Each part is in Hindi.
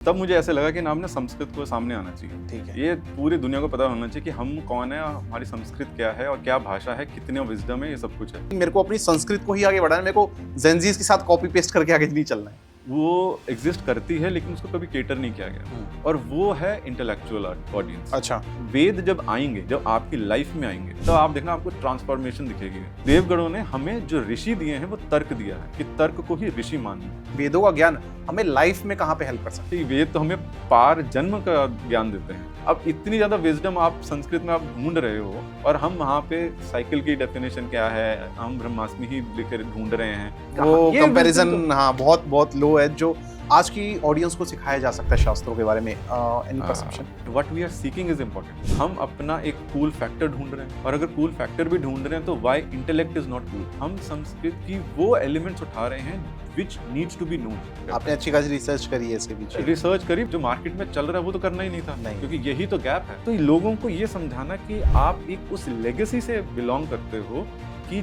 तब मुझे ऐसे लगा कि नाम ना संस्कृत को सामने आना चाहिए। ठीक है। ये पूरी दुनिया को पता होना चाहिए कि हम कौन है, हमारी संस्कृत क्या है और क्या भाषा है, कितने विजडम है, ये सब कुछ है। मेरे को अपनी संस्कृत को ही आगे बढ़ाना है, मेरे को जेनजीज के साथ कॉपी पेस्ट करके आगे नहीं चलना है। वो एग्जिस्ट करती है लेकिन उसको कभी केटर नहीं किया गया और वो है इंटेलेक्चुअल ऑडियंस। अच्छा। वेद जब आएंगे, जब आपकी लाइफ में आएंगे, तो आप देखना आपको ट्रांसफॉर्मेशन दिखेगी। देवगणों ने हमें जो ऋषि दिए हैं वो तर्क दिया है कि तर्क को ही ऋषि मानना। वेदों का ज्ञान हमें लाइफ में कहाँ पे हेल्प कर सकता है? वेद तो हमें पार जन्म का ज्ञान देते हैं। अब इतनी ज्यादा विजडम आप संस्कृत में आप ढूंढ रहे हो और हम वहाँ पे साइकिल की डेफिनेशन क्या है, हम ब्रह्मास्मि ही लिखे ढूंढ रहे हैं। वो कंपैरिजन हाँ बहुत बहुत लो है जो आज की ऑडियंस को सिखाया जा सकता है शास्त्रों के बारे में। Any perception? What we are seeking is important. हम अपना एक कूल फैक्टर ढूंढ रहे हैं और अगर कूल फैक्टर भी ढूंढ रहे हैं तो why intellect is not cool. हम संस्कृत की वो एलिमेंट्स उठा रहे हैं which needs to be known। आपने अच्छी खासी रिसर्च करी है इसके पीछे। रिसर्च करी, जो मार्केट में चल रहा है वो तो करना ही नहीं था। नहीं। क्योंकि यही तो गैप है। तो लोगों को ये समझाना कि आप एक उस लेगेसी से बिलोंग करते हो कि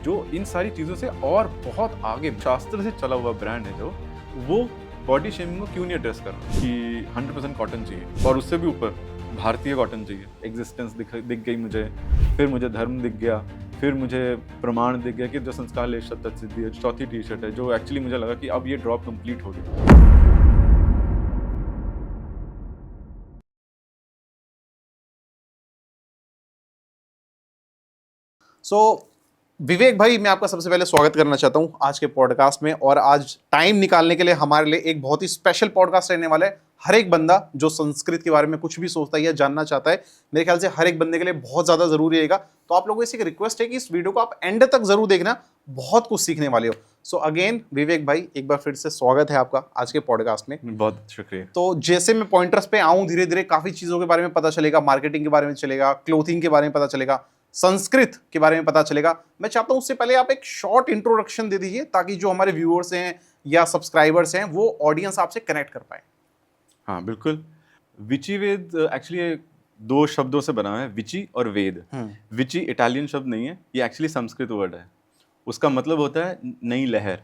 जो इन सारी चीजों से और बहुत आगे शास्त्र से चला हुआ ब्रांड है, जो वो बॉडी शेमिंग को क्यों नहीं एड्रेस कर रहा कि 100% कॉटन चाहिए और उससे भी ऊपर भारतीय कॉटन चाहिए। एग्जिस्टेंस दिख गई मुझे, फिर मुझे धर्म दिख गया, फिर मुझे प्रमाण दिख गया कि जो संस्कार ले सिद्धि है, चौथी टी शर्ट है, जो एक्चुअली मुझे लगा कि अब ये ड्रॉप कंप्लीट हो गया। सो विवेक भाई, मैं आपका सबसे पहले स्वागत करना चाहता हूं आज के पॉडकास्ट में। और आज टाइम निकालने के लिए हमारे लिए एक बहुत ही स्पेशल पॉडकास्ट रहने वाला है। हर एक बंदा जो संस्कृत के बारे में कुछ भी सोचता है या जानना चाहता है, मेरे ख्याल से हर एक बंदे के लिए बहुत ज्यादा जरूरी रहेगा। तो आप लोगों से एक रिक्वेस्ट है कि इस वीडियो को आप एंड तक जरूर देखना, बहुत कुछ सीखने वाले हो। सो अगेन विवेक भाई, एक बार फिर से स्वागत है आपका आज के पॉडकास्ट में। बहुत शुक्रिया। तो जैसे मैं पॉइंटर्स पे आऊं, धीरे धीरे काफी चीजों के बारे में पता चलेगा, मार्केटिंग के बारे में चलेगा, क्लोथिंग के बारे में पता चलेगा, संस्कृत के बारे में पता चलेगा। मैं चाहता हूं उससे पहले आप एक शॉर्ट इंट्रोडक्शन दे दीजिए ताकि जो हमारे व्यूअर्स हैं या सब्सक्राइबर्स हैं वो ऑडियंस आपसे कनेक्ट कर पाए। हाँ बिल्कुल। विचि वेद एक्चुअली दो शब्दों से बना है, विचि और वेद। विचि इटालियन शब्द नहीं है, ये एक्चुअली संस्कृत वर्ड है। उसका मतलब होता है नई लहर।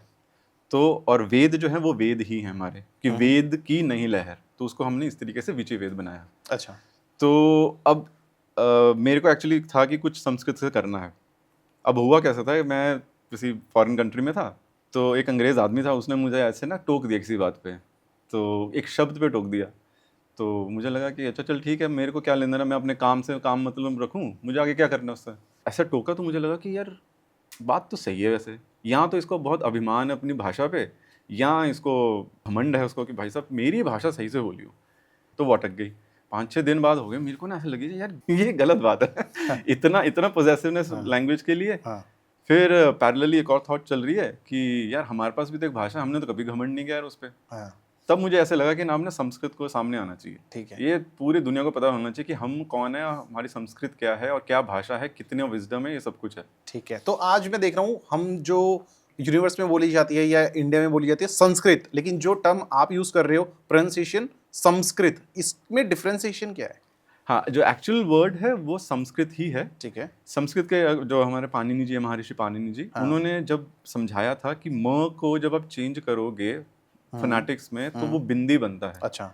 तो और वेद जो है वो वेद ही है हमारे, कि वेद की नई लहर, तो उसको हमने इस तरीके से विचि वेद बनाया। अच्छा। तो अब मेरे को एक्चुअली था कि कुछ संस्कृत से करना है। अब हुआ कैसा था, मैं किसी फॉरेन कंट्री में था, तो एक अंग्रेज आदमी था, उसने मुझे ऐसे ना टोक दिया किसी बात पे, तो एक शब्द पे टोक दिया। तो मुझे लगा कि अच्छा चल ठीक है, मेरे को क्या लेना है, मैं अपने काम से काम मतलब रखूं, मुझे आगे क्या करना है उससे। ऐसा टोका तो मुझे लगा कि यार बात तो सही है वैसे, यहाँ तो इसको बहुत अभिमान है अपनी भाषा पे, यहाँ इसको घमंड है उसको कि भाई साहब मेरी भाषा सही से बोलियो। तो वो अटक गई। 5-6 दिन बाद हो गए, मेरे को ना ऐसा लगी यार ये गलत बात है। इतना पोजेसिवनेस लैंग्वेज के लिए। फिर पैरेलली एक और थॉट चल रही है कि यार हमारे पास भी तो एक भाषा, हमने तो कभी घमंड नहीं किया यार उस पर। तब मुझे ऐसे लगा कि नाम ना संस्कृत को सामने आना चाहिए। ठीक है। ये पूरी दुनिया को पता होना चाहिए कि हम कौन है, हमारी संस्कृत क्या है और क्या भाषा है, कितने विजडम है, ये सब कुछ है। ठीक है। तो आज मैं देख रहा हूँ, हम जो यूनिवर्स में बोली जाती है या इंडिया में बोली जाती है संस्कृत, लेकिन जो टर्म आप यूज कर रहे हो प्रोनाउंसिएशन संस्कृत, इसमें डिफरेंशिएशन क्या है? हाँ, जो एक्चुअल वर्ड है वो संस्कृत ही है। ठीक है। संस्कृत के जो हमारे पाणिनि जी, महर्षि पाणिनि जी, उन्होंने जब समझाया था कि म को जब आप चेंज करोगे फोनेटिक्स में तो वो बिंदी बनता है। अच्छा।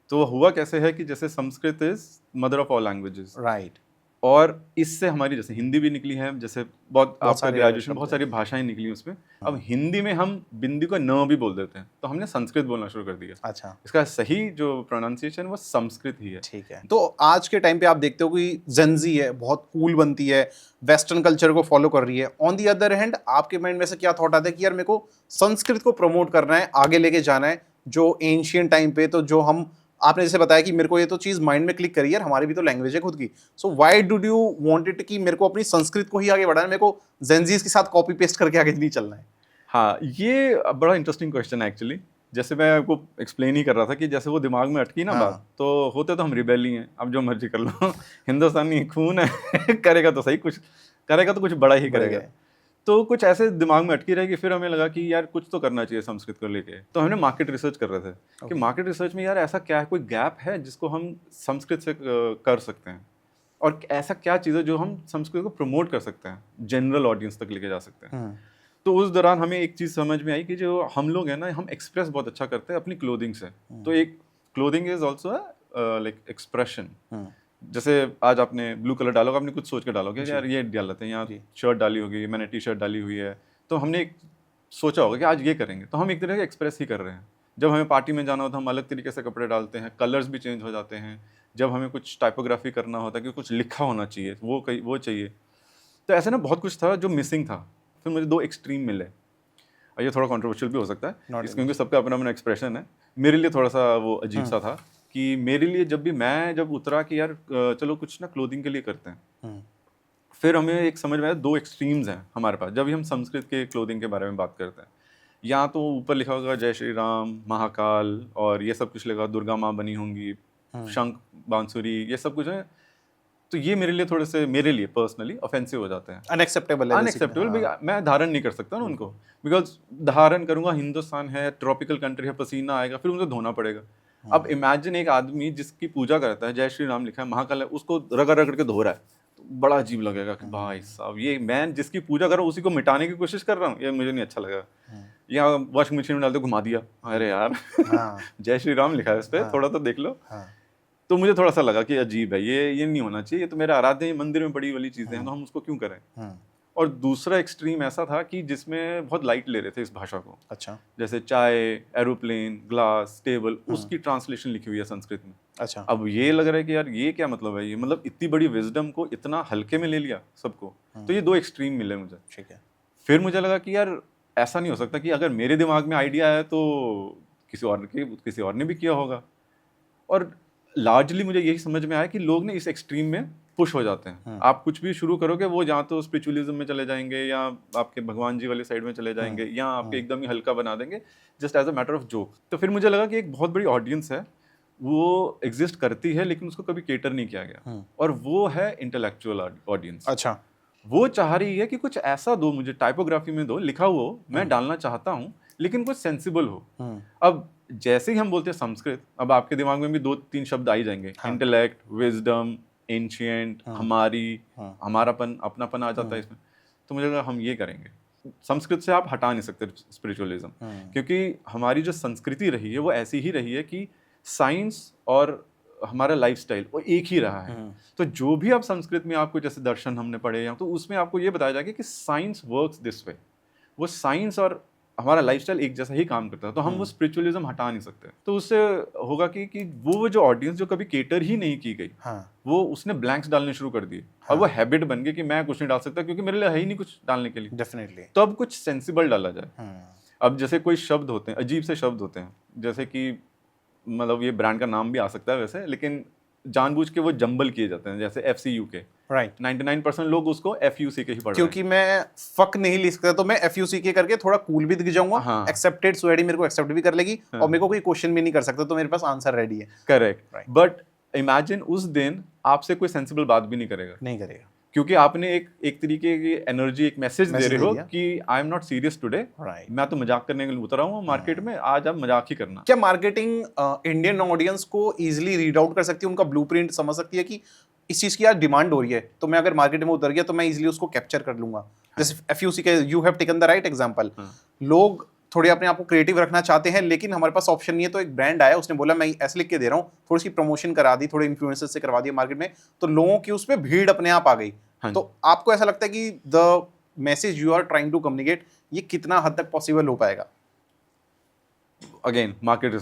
तो हुआ कैसे है कि जैसे Sanskrit is mother of all languages, right. और इससे हमारी जैसे हिंदी भी निकली है, जैसे बहुत आपका ग्रेजुएशन बहुत सारी भाषाएं निकली उसमें। अब हिंदी में हम बिंदी को न भी बोल देते हैं, तो हमने संस्कृत बोलना शुरू कर दिया। अच्छा। इसका सही जो प्रोनाउंसिएशन वो संस्कृत ही है। ठीक है। तो आज के टाइम पे आप देखते हो कि जेनजी है, बहुत कूल बनती है, वेस्टर्न कल्चर को फॉलो कर रही है। ऑन दी अदर हैंड आपके माइंड में से क्या थॉट आता है कि यार मेरे को संस्कृत को प्रमोट करना है, आगे लेके जाना है, जो एंशियंट टाइम पे, तो जो हम आपने जैसे बताया कि मेरे को ये तो चीज माइंड में क्लिक करी यार, हमारी भी तो लैंग्वेज है खुद की। So why do you want it कि मेरे को अपनी संस्कृत को ही आगे बढ़ाना है, मेरे को जेनजीज के साथ कॉपी पेस्ट करके आगे नहीं चलना है? हाँ, ये बड़ा इंटरेस्टिंग क्वेश्चन है एक्चुअली। जैसे मैं आपको एक्सप्लेन ही कर रहा था कि जैसे वो दिमाग में अटकी ना बात, तो होते तो हम रिबेल ही हैं, अब जो मर्जी कर लो। हिंदुस्तानी खून है, करेगा तो सही, कुछ करेगा तो कुछ बड़ा ही करेगा। तो कुछ ऐसे दिमाग में अटकी रहेगी। फिर हमें लगा कि यार कुछ तो करना चाहिए संस्कृत को लेके। तो हमने मार्केट रिसर्च कर रहे थे कि मार्केट रिसर्च में यार ऐसा क्या है, कोई गैप है जिसको हम संस्कृत से कर सकते हैं, और ऐसा क्या चीज़ है जो हम संस्कृत को प्रमोट कर सकते हैं, जनरल ऑडियंस तक लेके जा सकते हैं। तो उस दौरान हमें एक चीज़ समझ में आई कि जो हम लोग हैं ना, हम एक्सप्रेस बहुत अच्छा करते हैं अपनी क्लोथिंग से। तो एक clothing is also like expression. जैसे आज आपने ब्लू कलर डालोगे, आपने कुछ सोच के डालोगे यार ये डालते हैं, यहाँ शर्ट डाली होगी, मैंने टी शर्ट डाली हुई है, तो हमने एक सोचा होगा कि आज ये करेंगे, तो हम एक तरह से एक्सप्रेस ही कर रहे हैं। जब हमें पार्टी में जाना होता है हम अलग तरीके से कपड़े डालते हैं, कलर्स भी चेंज हो जाते हैं। जब हमें कुछ टाइपोग्राफी करना होता है कि कुछ लिखा होना चाहिए, वो चाहिए। तो ऐसे ना बहुत कुछ था जो मिसिंग था। फिर मुझे 2 एक्सट्रीम मिले, और ये थोड़ा कंट्रोवर्शियल भी हो सकता है क्योंकि सबका अपना अपना एक्सप्रेशन है। मेरे लिए थोड़ा सा वो अजीब सा था कि मेरे लिए जब उतरा कि यार चलो कुछ ना क्लोथिंग के लिए करते हैं, फिर हमें एक समझ में आया 2 एक्सट्रीम्स हैं हमारे पास जब भी हम संस्कृत के क्लोथिंग के बारे में बात करते हैं। या तो ऊपर लिखा होगा जय श्री राम, महाकाल और ये सब कुछ लिखा, दुर्गा माँ बनी होंगी, शंख बांसुरी, ये सब कुछ है। तो ये मेरे लिए पर्सनली ऑफेंसिव हो जाते हैं, अनएक्सेप्टेबल। मैं धारण नहीं कर सकता ना उनको, बिकॉज धारण करूंगा, हिंदुस्तान है, ट्रॉपिकल कंट्री है, पसीना आएगा, फिर उनको धोना पड़ेगा। अब इमेजिन एक आदमी जिसकी पूजा करता है, जय श्री राम लिखा है, महाकाल है, उसको रगड़ रगड़ के धो रहा है, तो बड़ा अजीब लगेगा कि भाई साहब ये मैं जिसकी पूजा कर रहा हूँ उसी को मिटाने की कोशिश कर रहा हूँ, ये मुझे नहीं अच्छा लगा। या वॉशिंग मशीन में डाल दे, घुमा दिया, अरे यार जय श्री राम लिखा है इस पर, थोड़ा तो देख लो। तो मुझे थोड़ा सा लगा कि अजीब है, ये नहीं होना चाहिए, ये तो मेरा आराध्य मंदिर में पड़ी वाली चीजें हैं, तो हम उसको क्यों करें। और दूसरा एक्सट्रीम ऐसा था कि जिसमें बहुत लाइट ले रहे थे इस भाषा को। अच्छा। जैसे चाय, एरोप्लेन, ग्लास, टेबल, उसकी ट्रांसलेशन लिखी हुई है संस्कृत में। अच्छा। अब ये लग रहा है कि यार ये क्या मतलब है, ये मतलब इतनी बड़ी विजडम को इतना हल्के में ले लिया सबको। तो ये 2 एक्सट्रीम मिले मुझे। ठीक है। फिर मुझे लगा कि यार ऐसा नहीं हो सकता कि अगर मेरे दिमाग में आइडिया है तो किसी और ने भी किया होगा। और लार्जली मुझे यही समझ में आया कि लोग ने इस एक्सट्रीम में पुश हो जाते हैं। आप कुछ भी शुरू करोगे वो या तो स्पिरिचुअलिज्म में चले जाएंगे, या आपके भगवान जी वाले साइड में चले जाएंगे, या आपके एकदम ही हल्का बना देंगे just as a matter of joke. तो फिर मुझे लगा कि एक बहुत बड़ी ऑडियंस है, वो एग्जिस्ट करती है, लेकिन उसको कभी केटर नहीं किया गया, और वो है इंटेलेक्चुअल ऑडियंस। अच्छा। वो चाह रही है कि कुछ ऐसा दो मुझे, टाइपोग्राफी में दो, लिखा हुआ हो, मैं डालना चाहता हूँ, लेकिन कुछ सेंसिबल हो। अब जैसे ही हम बोलते हैं संस्कृत, अब आपके दिमाग में भी 2-3 शब्द आ ही जाएंगे, इंटेलेक्ट, विजडम, एंशिएंट, हमारी, हमारापन, अपनापन आ जाता है इसमें। तो मुझे लगा हम ये करेंगे। संस्कृत से आप हटा नहीं सकते स्पिरिचुअलिज्म, क्योंकि हमारी जो संस्कृति रही है वो ऐसी ही रही है कि साइंस और हमारा लाइफस्टाइल वो एक ही रहा है। तो जो भी आप संस्कृत में आपको जैसे दर्शन हमने पढ़े हैं, तो उसमें आपको ये बताया जाएगा कि साइंस वर्क्स दिस वे। वो साइंस और हमारा लाइफस्टाइल एक जैसा ही काम करता है, तो हम वो स्पिरिचुअलिज्म हटा नहीं सकते। तो उससे होगा कि वो जो ऑडियंस जो कभी केटर ही नहीं की गई, वो उसने ब्लैंक्स डालने शुरू कर दिए, और वो हैबिट बन गई कि मैं कुछ नहीं डाल सकता क्योंकि मेरे लिए है ही नहीं कुछ डालने के लिए। डेफिनेटली। तो अब कुछ सेंसिबल डाला जाए। अब जैसे कोई शब्द होते हैं, अजीब से शब्द होते हैं, जैसे कि मतलब ये ब्रांड का नाम भी आ सकता है वैसे, लेकिन जानबूझ के वो जंबल किए जाते हैं, जैसे FCUK। राइट। 99% लोग उसको FUCK ही पढ़ रहे हैं। क्योंकि मैं फक नहीं लिख सकता, तो मैं FUCK करके थोड़ा कूल भी दिख जाऊंगा, एक्सेप्टेड सोएडी मेरे को एक्सेप्ट भी कर लेगी, और मेरे को कोई क्वेश्चन भी नहीं कर सकता, तो मेरे पास आंसर रेडी है। करेक्ट। बट इमेजिन उस दिन आपसे कोई सेंसिबल बात भी नहीं करेगा, क्योंकि आपने एक तरीके की एनर्जी, एक मैसेज दे रहे हो कि I am not serious today, मैं तो मजाक करने के लिए उतरा हूँ मार्केट में, आज आप मजाक ही करना। क्या मार्केटिंग इंडियन ऑडियंस को इजीली रीड आउट कर सकती है, उनका ब्लूप्रिंट समझ सकती है कि इस चीज की आज डिमांड हो रही है, तो मैं अगर मार्केट में उतर गया तो मैं इजीली उसको कैप्चर कर लूंगा। जैसे FUCK, you have taken the right example. लोग थोड़े अपने आप को क्रिएटिव रखना चाहते हैं, लेकिन हमारे पास ऑप्शन नहीं है, तो एक ब्रांड आया, उसने बोला मैं ऐसे लिख के दे रहा हूँ, थोड़ी सी प्रमोशन करा दी, थोड़े इन्फ्लुएंसर्स से करवा दिया मार्केट में, तो लोगों की उस पर भीड़ अपने आप आ गई। तो आपको ऐसा लगता है कि the message you are trying to communicate, ये कितना हद तक पॉसिबल हो पाएगा? अगेन मार्केट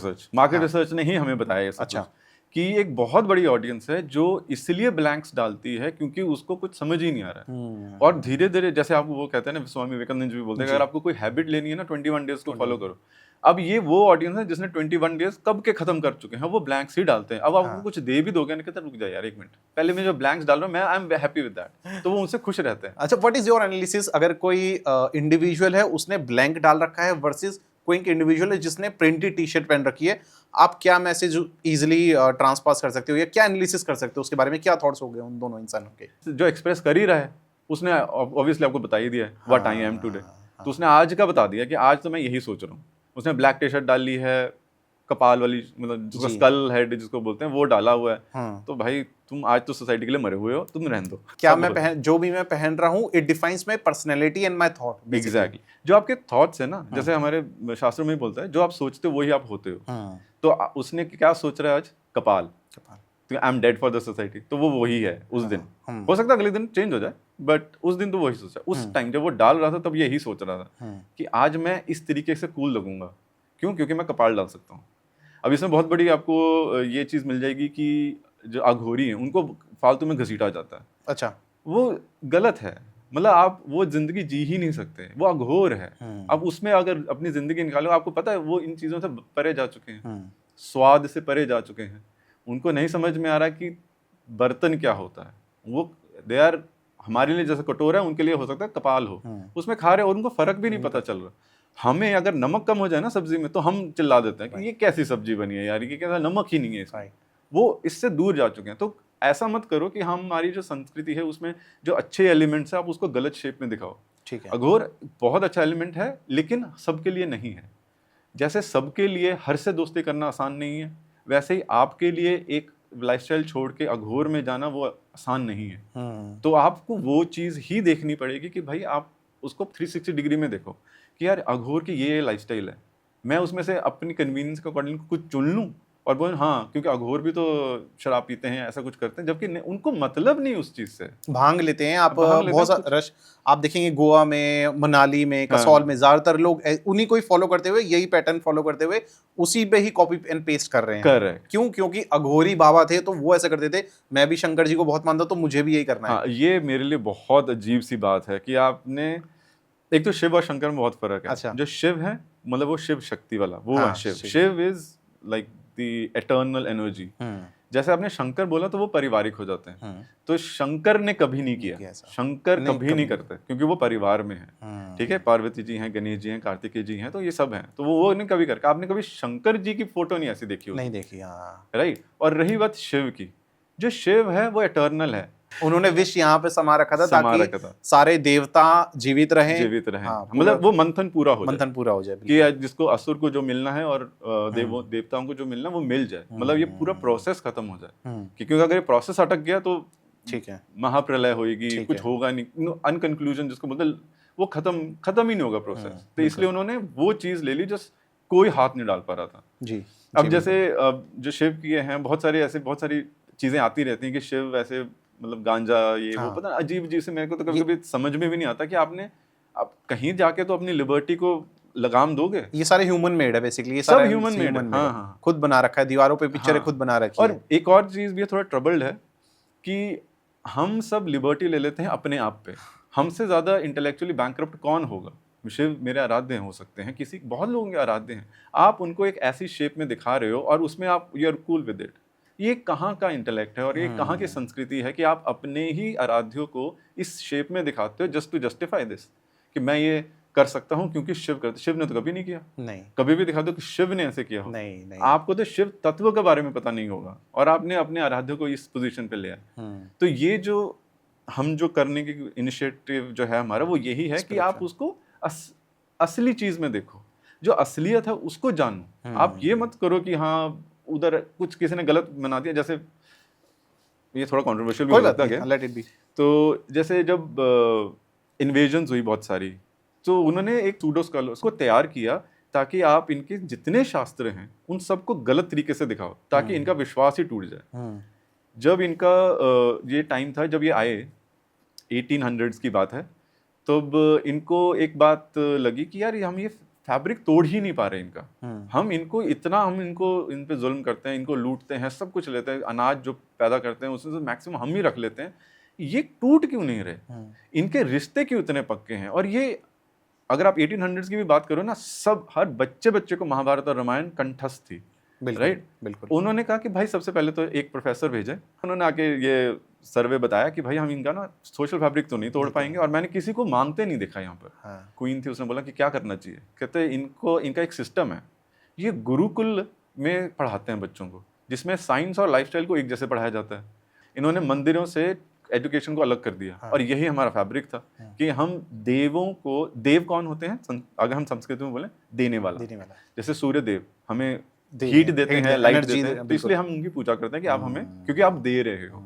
रिसर्च ने ही हमें बताया ये सब। अच्छा, कि एक बहुत बड़ी ऑडियंस है जो इसलिए ब्लैंक्स डालती है क्योंकि उसको कुछ समझ ही नहीं आ रहा है। और धीरे धीरे, जैसे आप वो कहते हैं ना, स्वामी विवेकानंद जी भी बोलते हैं, अगर आपको कोई हैबिट लेनी है ना, 21 डेज को फॉलो करो। अब ये वो ऑडियंस है जिसने 21 डेज कब के खत्म कर चुके हैं, वो ब्लैंक्स ही डालते हैं। अब आपको कुछ दे भी दोगे ना, कहते रुक जाए यार एक मिनट, पहले मैं जो ब्लैंक्स डाल रहा हूँ, मैं I am happy with that, तो वो उनसे खुश रहते हैं। अच्छा, व्हाट इज योर एनालिसिस, अगर कोई इंडिविजुअल है उसने ब्लैंक डाल रखा है वर्सेस कोई इंडिविजुअल है जिसने प्रिंटेड टी शर्ट पहन रखी है, आप क्या मैसेज इजीली ट्रांसपास कर सकते हो, या क्या एनालिसिस कर सकते हो उसके बारे में, क्या थॉट्स हो गए उन दोनों इंसानों के? जो एक्सप्रेस कर ही रहा है उसने ऑब्वियसली आपको बता ही दिया है व्हाट आई एम टुडे, तो उसने आज का बता दिया कि आज तो मैं यही सोच रहा हूँ। उसने ब्लैक टी शर्ट डाल ली है, कपाल वाली, मतलब जिसको जी। स्कल हेड जिसको बोलते हैं, वो डाला हुआ है, हाँ। तो भाई तुम आज तो सोसाइटी के लिए मरे हुए हो, तुम रहने दो। क्या सब मैं होता है। जो भी मैं पहन रहा हूँ, it defines my personality and my thought basically. Exactly जो आपके थॉट्स है ना, जैसे हमारे शास्त्रों में ही बोलता है, जो आप सोचते हो वही आप होते हो। हाँ। तो उसने क्या सोच रहा है आज, कपाल, कपाल। तो I am dead for the society, तो वो वही है उस दिन। हम्म। हो सकता है अगले दिन चेंज हो जाए, बट उस दिन तो वही सोचा। उस टाइम जब वो डाल रहा था तब यही सोच रहा था कि आज मैं इस तरीके से कूल लगूंगा। क्यों? क्योंकि मैं कपाल डाल सकता हूँ। अब इसमें बहुत बड़ी आपको ये चीज़ मिल जाएगी कि जो अघोरी हैं उनको फालतू में घसीटा जाता है। अच्छा। वो गलत है, मतलब आप वो जिंदगी जी ही नहीं सकते, वो अघोर है। अब उसमें अगर अपनी जिंदगी निकालो, आपको पता है वो इन चीज़ों से परे जा चुके हैं, स्वाद से परे जा चुके हैं। उनको नहीं समझ में आ रहा कि बर्तन क्या होता है। वो दे आर, हमारे लिए जैसे कटोरा है, उनके लिए हो सकता है कपाल हो, उसमें खा रहे और उनको फर्क भी नहीं पता चल रहा। हमें अगर नमक कम हो जाए ना सब्जी में, तो हम चिल्ला देते हैं कि ये कैसी सब्जी बनी है यार, ये कैसा नमक ही नहीं है इसमें। वो इससे दूर जा चुके हैं। तो ऐसा मत करो कि हमारी जो संस्कृति है उसमें जो अच्छे एलिमेंट्स है आप उसको गलत शेप में दिखाओ। ठीक है। अघोर बहुत अच्छा एलिमेंट है, लेकिन सबके लिए नहीं है। जैसे सबके लिए हर से दोस्ती करना आसान नहीं है, वैसे ही आपके लिए एक लाइफस्टाइल छोड़ के अघोर में जाना वो आसान नहीं है। तो आपको वो चीज़ ही देखनी पड़ेगी कि भाई आप उसको 360 डिग्री में देखो कि यार अघोर की ये लाइफस्टाइल है, मैं उसमें से अपनी कन्वीनियंस के अकॉर्डिंग कुछ चुन लूँ और बोल हाँ, क्योंकि अघोर भी तो शराब पीते हैं, ऐसा कुछ करते हैं, जबकि उनको मतलब नहीं उस चीज़ से। भांग लेते हैं आप, भांग लेते बहुत हैं सा रश आप देखेंगे गोवा में, मनाली में, कसौल में, ज्यादातर लोग उन्हीं को ही फॉलो करते हुए, यही पैटर्न फॉलो करते हुए उसी पे ही कॉपी एंड पेस्ट कर रहे हैं। करेक्ट। क्यों? क्योंकि अघोरी बाबा थे तो वो ऐसा करते थे, मैं भी शंकर जी को बहुत मानता हूं तो मुझे भी यही करना है। हाँ, ये मेरे लिए बहुत अजीब सी बात है कि आपने, एक तो शिव और शंकर में बहुत फर्क है। अच्छा। जो शिव है मतलब वो शिव शक्ति वाला, वो हाँ, है Shiva. Shiva. Shiva is like the eternal energy. जैसे आपने शंकर बोला तो वो पारिवारिक हो जाते हैं। तो शंकर ने कभी नहीं किया, ऐसा। शंकर नहीं, कभी नहीं कभी करते, क्योंकि वो परिवार में है। ठीक है, पार्वती जी हैं, गणेश जी हैं, कार्तिकेय जी हैं, तो ये सब हैं, तो वो नहीं कभी करके। आपने कभी शंकर जी की फोटो नहीं ऐसी देखी होगी, नहीं देखी। हाँ। राइट। और रही बात शिव की, जो शिव है वो एटर्नल है, उन्होंने विष यहाँ पे समा रखा था समा ताकि रखा था। सारे देवता जीवित रहें। जीवित रहें। हाँ, मतलब वो मंथन पूरा हो जाए, मंथन पूरा हो जाए कि जिसको असुर को जो मिलना है और देवताओं को जो मिलना वो मिल जाए, मतलब ये पूरा प्रोसेस खत्म हो जाए। क्योंकि अगर ये प्रोसेस अटक गया तो ठीक है, महाप्रलय होगी, कुछ होगा नहीं, अनकंक्लूजन जिसको मतलब वो खत्म ही नहीं होगा प्रोसेस। तो इसलिए उन्होंने वो चीज ले ली जो कोई हाथ नहीं डाल पा रहा था। जी। अब जैसे जो शिव किए हैं, बहुत सारी चीजें आती रहती हैं कि शिव ऐसे मतलब गांजा ये वो, पता अजीब अजीब से। मेरे को तो कभी कभी समझ में भी नहीं आता कि आपने अब कहीं जाके तो अपनी लिबर्टी को लगाम दोगे। ये सारे ह्यूमन मेड है बेसिकली, ये सब सारा ह्यूमन मेड है। हाँ, हाँ। खुद बना रखा है, दीवारों पे पिक्चरें खुद बना रखी है। और एक और चीज भी थोड़ा ट्रबल्ड है कि हम सब लिबर्टी ले लेते हैं अपने आप पे। हमसे ज्यादा इंटेलेक्चुअली बैंकरप्ट कौन होगा? शिव मेरे आराध्य हो सकते हैं, किसी बहुत लोगों के आराध्य हैं, आप उनको एक ऐसी शेप में दिखा रहे हो और उसमें आप you are cool with it. ये कहाँ का इंटेलेक्ट है और ये कहाँ की संस्कृति है कि आप अपने ही आराध्यों को इस शेप में दिखाते हो जस्ट टू जस्टिफाई दिस, कि मैं ये कर सकता हूँ क्योंकि शिव करते। शिव ने तो कभी नहीं किया। नहीं। कभी भी दिखा दो कि शिव ने ऐसे किया हो। नहीं। आपको तो शिव तत्व के बारे में पता नहीं होगा और आपने अपने आराध्य को इस पोजीशन पे लिया। तो ये जो हम जो करने की इनिशिएटिव जो है हमारा, वो यही है कि आप उसको असली चीज में देखो, जो असलियत है उसको जानो। आप ये मत करो कि हाँ उधर कुछ किसी ने गलत बना दिया। जैसे ये थोड़ा कंट्रोवर्शियल भी हो सकता है, लेट इट बी। तो जैसे जब इन्वेजन्स हुई बहुत सारी, तो उन्होंने एक सूडो स्कॉलर्स को तैयार किया ताकि आप इनके जितने शास्त्र हैं उन सबको गलत तरीके से दिखाओ ताकि इनका विश्वास ही टूट जाए। जब इनका ये टाइम था जब ये आए, 1800s की बात है, तब इनको एक बात लगी कि यार हम ये फैब्रिक तोड़ ही नहीं पा रहे इनका। हम इनको इन पे जुल्म करते हैं, इनको लूटते हैं, सब कुछ लेते हैं, अनाज जो पैदा करते हैं उसमें से मैक्सिमम हम ही रख लेते हैं, ये टूट क्यों नहीं रहे? इनके रिश्ते क्यों इतने पक्के हैं? और ये अगर आप 1800s की भी बात करो ना, सब हर बच्चे को महाभारत और रामायण कंठस्थ थी, राइट? बिल्कुल। उन्होंने कहा कि भाई सबसे पहले तो एक प्रोफेसर भेजे, उन्होंने आके ये सर्वे बताया कि भाई हम इनका ना सोशल फैब्रिक तो नहीं तोड़ पाएंगे, और मैंने किसी को मांगते नहीं देखा यहाँ पर। क्वीन थी, उसने बोला कि क्या करना चाहिए, कहते इनका एक सिस्टम है, ये गुरुकुल में पढ़ाते हैं बच्चों को, जिसमें साइंस और लाइफस्टाइल को एक जैसे पढ़ाया जाता है। इन्होंने मंदिरों से एजुकेशन को अलग कर दिया। और यही हमारा फैब्रिक था कि हम देवों को, देव कौन होते हैं अगर हम संस्कृत में बोले, देने वाला। जैसे सूर्य देव हमें हीट देते हैं, लाइट एनर्जी देते हैं, तो इसलिए हम उनकी पूजा करते हैं कि आप हमें, क्योंकि आप दे रहे हो,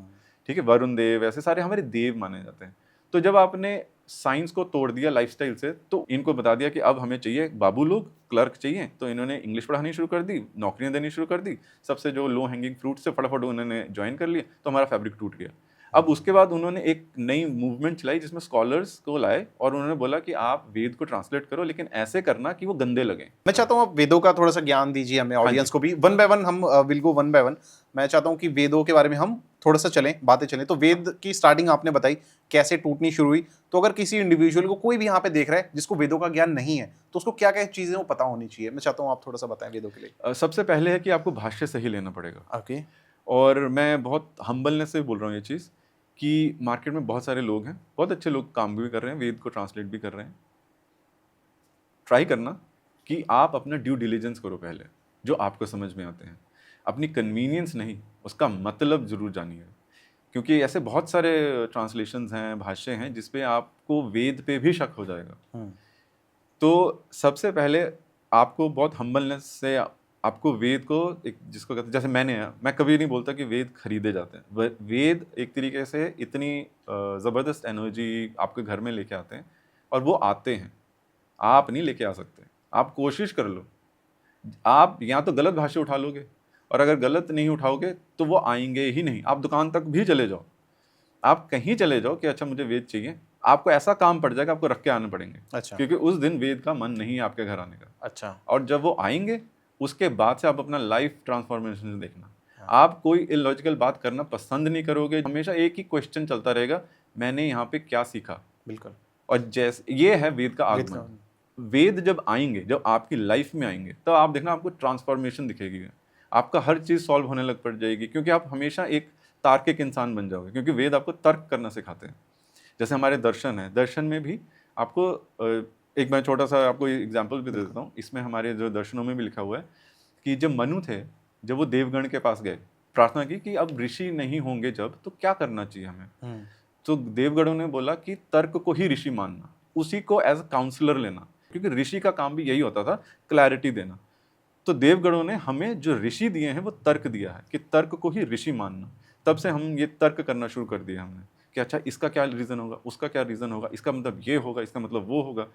ठीक है। वरुण देव ऐसे सारे हमारे देव माने जाते हैं। तो जब आपने साइंस को तोड़ दिया लाइफस्टाइल से, तो इनको बता दिया कि अब हमें चाहिए बाबू लोग, क्लर्क चाहिए, तो इन्होंने इंग्लिश पढ़ानी शुरू कर दी, नौकरियां देनी शुरू कर दी, सबसे जो लो हैंगिंग फ्रूट से फटाफट उन्होंने ज्वाइन कर लिया, तो हमारा फैब्रिक टूट गया। अब उसके बाद उन्होंने एक नई मूवमेंट चलाई जिसमें स्कॉलर्स को लाए और उन्होंने बोला कि आप वेद को ट्रांसलेट करो, लेकिन ऐसे करना कि वो गंदे लगे। मैं चाहता हूँ आप वेदों का थोड़ा सा ज्ञान दीजिए हमें, ऑडियंस को भी। वन बाय वन हम will go one by one. मैं चाहता हूँ कि वेदों के बारे में हम थोड़ा सा चलें, बातें चलें। तो वेद की स्टार्टिंग आपने बताई कैसे टूटनी शुरू हुई। तो अगर किसी इंडिविजुअल को, कोई भी यहाँ पे देख रहा है जिसको वेदों का ज्ञान नहीं है, तो उसको क्या क्या चीजें वो पता होनी चाहिए? मैं चाहता हूँ आप थोड़ा सा बताएं वेदों के लिए। सबसे पहले है कि आपको भाष्य सही लेना पड़ेगा। ओके। और मैं बहुत हम्बलनेस से बोल रहा हूँ ये चीज़ कि मार्केट में बहुत सारे लोग हैं, बहुत अच्छे लोग काम भी कर रहे हैं, वेद को ट्रांसलेट भी कर रहे हैं। ट्राई करना कि आप अपना ड्यू डिलीजेंस करो पहले, जो आपको समझ में आते हैं। अपनी कन्वीनियंस नहीं, उसका मतलब ज़रूर जानिए, क्योंकि ऐसे बहुत सारे ट्रांसलेशंस हैं, भाष्य हैं, जिसपे आपको वेद पे भी शक हो जाएगा। तो सबसे पहले आपको बहुत हम्बलनेस से आपको वेद को, एक जिसको कहते हैं, जैसे मैं कभी नहीं बोलता कि वेद खरीदे जाते हैं। वेद एक तरीके से इतनी ज़बरदस्त एनर्जी आपके घर में लेके आते हैं, और वो आते हैं, आप नहीं लेके आ सकते। आप कोशिश कर लो, आप या तो गलत भाषा उठा लोगे, और अगर गलत नहीं उठाओगे तो वो आएंगे ही नहीं। आप दुकान तक भी चले जाओ, आप कहीं चले जाओ कि अच्छा मुझे वेद चाहिए, आपको ऐसा काम पड़ जाएगा, आपको रख के आने पड़ेंगे। अच्छा। क्योंकि उस दिन वेद का मन नहीं है आपके घर आने का। अच्छा। और जब वो आएंगे, उसके बाद से आप अपना लाइफ ट्रांसफॉर्मेशन देखना। आप कोई इलॉजिकल बात करना पसंद नहीं करोगे। हमेशा एक ही क्वेश्चन चलता रहेगा, मैंने यहाँ पे क्या सीखा। बिल्कुल। और जैसे ये है वेद का आगमन। वेद जब आएंगे, जब आपकी लाइफ में आएंगे, तब आप देखना आपको ट्रांसफॉर्मेशन दिखेगी, आपका हर चीज़ सॉल्व होने लग पड़ जाएगी, क्योंकि आप हमेशा एक तार्किक इंसान बन जाओगे, क्योंकि वेद आपको तर्क करना सिखाते हैं। जैसे हमारे दर्शन है, दर्शन में भी आपको एक मैं छोटा सा आपको एग्जाम्पल भी दे देता हूँ। इसमें हमारे जो दर्शनों में भी लिखा हुआ है कि जब मनु थे, जब वो देवगण के पास गए, प्रार्थना की कि अब ऋषि नहीं होंगे जब, तो क्या करना चाहिए हमें। तो देवगणों ने बोला कि तर्क को ही ऋषि मानना, उसी को एज अ काउंसलर लेना, क्योंकि ऋषि का काम भी यही होता था, क्लैरिटी देना। तो देवगणों ने हमें जो ऋषि दिए हैं वो तर्क दिया है कि तर्क को ही ऋषि मानना। तब से हम ये तर्क करना शुरू कर दिया हमने कि अच्छा इसका क्या रीज़न होगा, उसका क्या रीज़न होगा, इसका मतलब ये होगा, इसका मतलब वो होगा।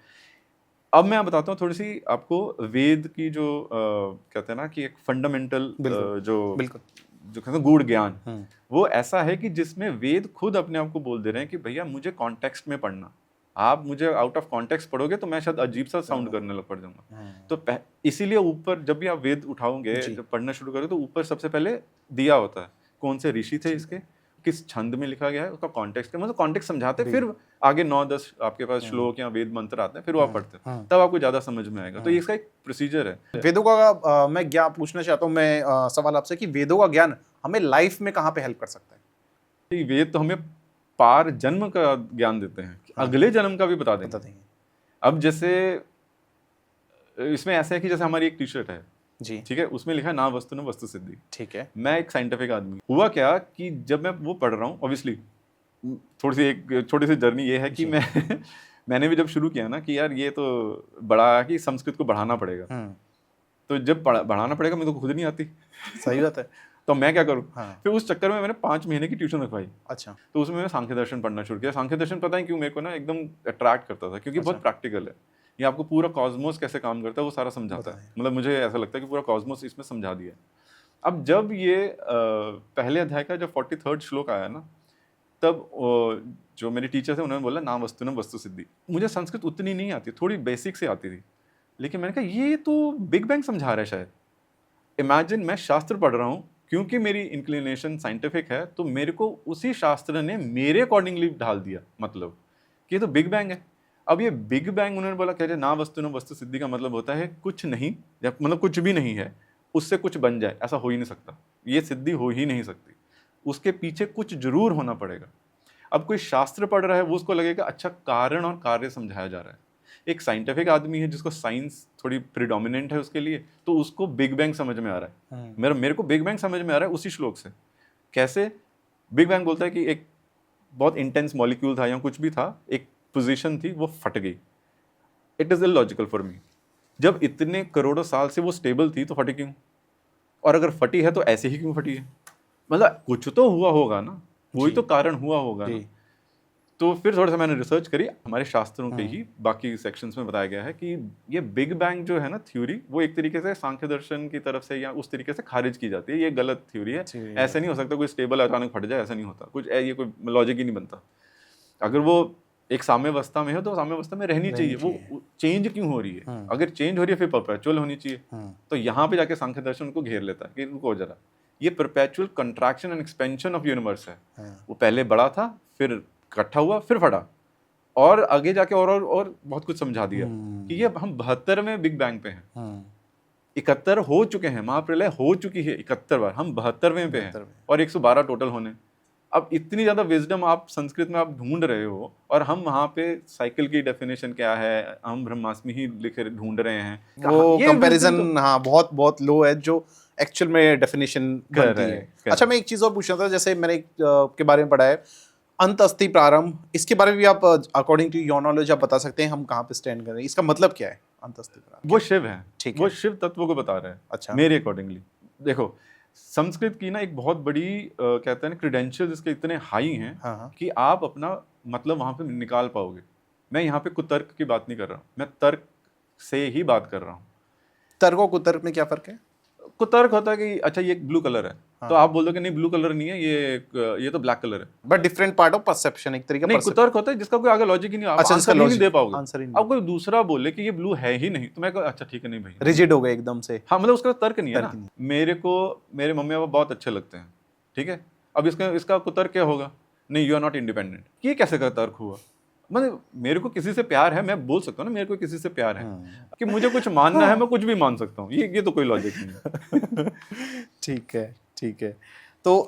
अब मैं बताता हूँ थोड़ी सी आपको वेद की जो कहते हैं ना कि एक फंडामेंटल जो कहते हैं गूढ़ ज्ञान, वो ऐसा है कि जिसमें वेद खुद अपने आप को बोल दे रहे हैं कि भैया मुझे कॉन्टेक्स्ट में पढ़ना। आप मुझे आउट ऑफ कॉन्टेक्स्ट पढ़ोगे तो मैं शायद अजीब सा साउंड करने लग पड़ जाऊंगा। तो इसीलिए ऊपर जब भी आप वेद उठाओगे, जब पढ़ना शुरू करोगे, तो ऊपर सबसे पहले दिया होता है कौन से ऋषि थे, इसके किस छंद में लिखा गया है, उसका कॉन्टेक्स्ट, मतलब कॉन्टेक्स्ट समझाते, फिर आगे 9-10 आपके पास श्लोक या वेद मंत्र आते हैं, फिर वो आप पढ़ते हैं, तब आपको ज्यादा समझ में आएगा। तो ये इसका एक प्रोसीजर है। वेदों का मैं ज्ञान पूछना चाहता हूँ मैं सवाल आपसे कि वेदों का ज्ञान हमें लाइफ में कहाँ पे हेल्प कर सकता है? वेद तो हमें पार जन्म का ज्ञान देते हैं, अगले जन्म का भी बता देंगे। अब जैसे इसमें ऐसा है कि जैसे हमारी एक टी शर्ट है जी, ठीक है, उसमें लिखा है ना वस्तु न वस्तु सिद्धि। ठीक है, मैं एक साइंटिफिक आदमी, हुआ क्या कि जब मैं वो पढ़ रहा हूँ, ऑब्वियसली थोड़ी सी एक छोटी सी जर्नी ये है कि मैंने भी जब शुरू किया ना कि यार ये तो बड़ा कि संस्कृत को बढ़ाना पड़ेगा, तो जब बढ़ाना पड़ेगा, मैं तो खुद नहीं आती। सही बात है। तो मैं क्या करूँ, फिर उस चक्कर में मैंने 5 महीने की ट्यूशन रखवाई। अच्छा। तो उसमें मैंने सांख्य दर्शन पढ़ना शुरू किया। सांख्य दर्शन पता है क्यों मेरे को ना एकदम अट्रैक्ट करता था, क्योंकि बहुत प्रैक्टिकल है। ये आपको पूरा कॉस्मोस कैसे काम करता है वो सारा समझाता है। मतलब मुझे ऐसा लगता है कि पूरा कॉस्मोस इसमें समझा दिया। अब जब ये पहले अध्याय का जब 43rd श्लोक आया ना, तब जो मेरे टीचर थे उन्होंने बोला ना वस्तु न वस्तु सिद्धि। मुझे संस्कृत उतनी नहीं आती, थोड़ी बेसिक से आती थी, लेकिन मैंने कहा ये तो बिग बैंग समझा रहा है शायद। इमेजिन मैं शास्त्र पढ़ रहा हूँ, क्योंकि मेरी इंक्लिनेशन साइंटिफिक है, तो मेरे को उसी शास्त्र ने मेरे अकॉर्डिंगली ढाल दिया, मतलब कि ये तो बिग बैंग है। अब ये बिग बैंग उन्होंने बोला कह रहे ना वस्तु न वस्तु सिद्धि का मतलब होता है कुछ नहीं, मतलब कुछ भी नहीं है उससे कुछ बन जाए, ऐसा हो ही नहीं सकता, ये सिद्धि हो ही नहीं सकती, उसके पीछे कुछ जरूर होना पड़ेगा। अब कोई शास्त्र पढ़ रहा है वो उसको लगेगा अच्छा कारण और कार्य समझाया जा रहा है। एक साइंटिफिक आदमी है जिसको साइंस थोड़ी प्रिडोमिनेंट है उसके लिए, तो उसको बिग बैंग समझ में आ रहा है। मेरे को बिग बैंग समझ में आ रहा है उसी श्लोक से। कैसे? बिग बैंग बोलता है कि एक बहुत इंटेंस मॉलिक्यूल था या कुछ भी था, एक पोजीशन थी, वो फट गई। It is illogical for me. जब इतने करोड़ों साल से वो स्टेबल थी तो फटे क्यों? और अगर फटी है तो ऐसे ही क्यों फटी है, मतलब कुछ तो हुआ होगा ना, कोई जी। तो कारण हुआ होगा ना। जी। तो फिर थोड़ा सा मैंने रिसर्च करी, हमारे शास्त्रों के ही बाकी सेक्शंस में बताया गया है कि ये बिग बैंग जो है ना थ्योरी, वो एक तरीके से सांख्य दर्शन की तरफ से या उस तरीके से खारिज की जाती है, ये गलत थ्योरी है। जी। ऐसा नहीं हो सकता कोई स्टेबल अचानक फट जाए, ऐसा नहीं होता कुछ, ये कोई लॉजिक ही नहीं बनता। अगर वो एक साम्यावस्था में है तो साम्यावस्था में रहनी चाहिए, वो चेंज क्यों हो रही है, अगर चेंज हो रही है फिर परपेचुअल होनी चाहिए। तो यहाँ पे जाके सांख्य दर्शन को घेर लेता है कि रुको जरा, ये perpetual contraction and expansion of universe है। वो पहले बड़ा था, फिर इकट्ठा हुआ, फिर फटा, और आगे जाके और बहुत कुछ समझा दिया कि ये हम 72वें बिग बैंग पे हैं। 71 हो चुके हैं, महाप्रलय हो चुकी है 71 बार, हम 72वें पे हैं और 112 टोटल होने। अब इतनी ज्यादा विजडम आप संस्कृत में आप ढूंढ रहे हो, और हम वहां पे साइकिल की डेफिनेशन क्या है, हम ब्रह्मास्मि ही लिखे ढूंढ रहे हैं। वो ये कंपैरिजन wisdom तो हाँ बहुत लो है जो एक्चुअल में डेफिनेशन बनती है। अच्छा, मैं एक चीज और पूछना था, जैसे मैंने एक के बारे में पढ़ा है, अंत अस्थि प्रारंभ, इसके बारे में भी आप अकॉर्डिंग टू योर नॉलेज आप बता सकते हैं हम कहाँ पे स्टैंड कर रहे हैं, इसका मतलब क्या है अंत अस्थि प्रारंभ? वो शिव है, ठीक वो है। शिव तत्व को बता रहा है। अच्छा। मेरे अकॉर्डिंगली देखो, संस्कृत की ना एक बहुत बड़ी कहते हैं क्रेडेंशियल्स इसके इतने हाई हैं हाँ। कि आप अपना मतलब वहां पे निकाल पाओगे। मैं यहाँ पे कुतर्क की बात नहीं कर रहा हूँ, मैं तर्क से ही बात कर रहा हूँ। तर्क और कुतर्क में क्या फर्क है? कुतर्क होता है कि अच्छा ये ब्लू कलर है, तो आप बोल दो कि नहीं ब्लू कलर नहीं है, ये तो ब्लैक कलर है, but different part of perception, एक तरीका नहीं कुतर्क होता है जिसका कोई आगे लॉजिक ही नहीं, आप अच्छा, आंसर ही नहीं दे पाओगे। आंसर ही अब कोई दूसरा बोले कि ये ब्लू है ही नहीं, तो मैं कहूँ अच्छा ठीक है, नहीं भाई रिजिड हो गए एकदम से। हाँ, मतलब उसका तर्क नहीं है तर्क ना। नहीं। मेरे को मेरे मम्मी पापा बहुत अच्छे लगते हैं, ठीक है, अब इसका कुतर्क क्या होगा, नहीं यू आर नॉट इंडिपेंडेंट, ये कैसे का तर्क हुआ? मतलब मेरे को किसी से प्यार है, मैं बोल सकता हूँ ना मेरे को किसी से प्यार है, कि मुझे कुछ मानना है, मैं कुछ भी मान सकता हूँ, ये तो कोई लॉजिक नहीं है। ठीक है, ठीक है। तो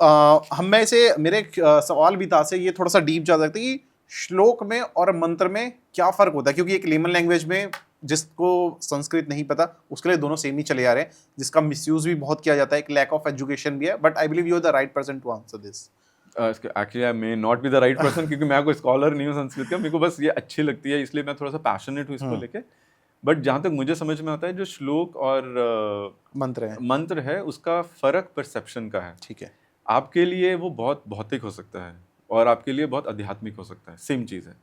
हम में से मेरे एक सवाल भी था से, ये थोड़ा सा डीप जा सकते हैं कि श्लोक में और मंत्र में क्या फर्क होता है, क्योंकि एक लेमन लैंग्वेज में जिसको संस्कृत नहीं पता उसके लिए दोनों सेम ही चले आ रहे हैं, जिसका मिसयूज भी बहुत किया जाता है, एक लैक ऑफ एजुकेशन भी है, but I believe you are the right person to answer this. Actually I may not be the right person, क्योंकि मैं कोई स्कॉलर नहीं हूँ संस्कृत का, मेरे को बस ये अच्छी लगती है इसलिए मैं थोड़ा सा पैशनेट हूँ इसको लेके। बट जहाँ तक मुझे समझ में आता है, जो श्लोक और मंत्र है उसका फर्क परसेप्शन का है। ठीक है। आपके लिए वो बहुत भौतिक हो सकता है और आपके लिए बहुत आध्यात्मिक हो सकता है, सेम चीज़ है।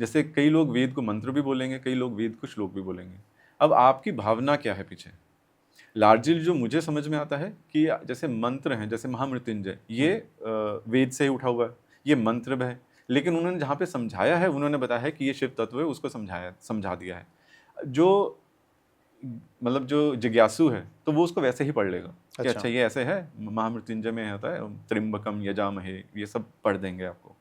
जैसे कई लोग वेद को मंत्र भी बोलेंगे, कई लोग वेद को श्लोक भी बोलेंगे। अब आपकी भावना क्या है पीछे? लार्जली जो मुझे समझ में आता है कि जैसे मंत्र हैं, जैसे महामृत्युंजय, ये वेद से ही उठा हुआ है, ये मंत्र है, लेकिन उन्होंने जहाँ पे समझाया है उन्होंने बताया है कि ये शिव तत्व है, उसको समझा दिया है। जो मतलब जो जिज्ञासु है तो वो उसको वैसे ही पढ़ लेगा कि अच्छा ये ऐसे है, महामृत्युंजय में होता है त्र्यंबकम यजामहे, ये सब पढ़ देंगे आपको।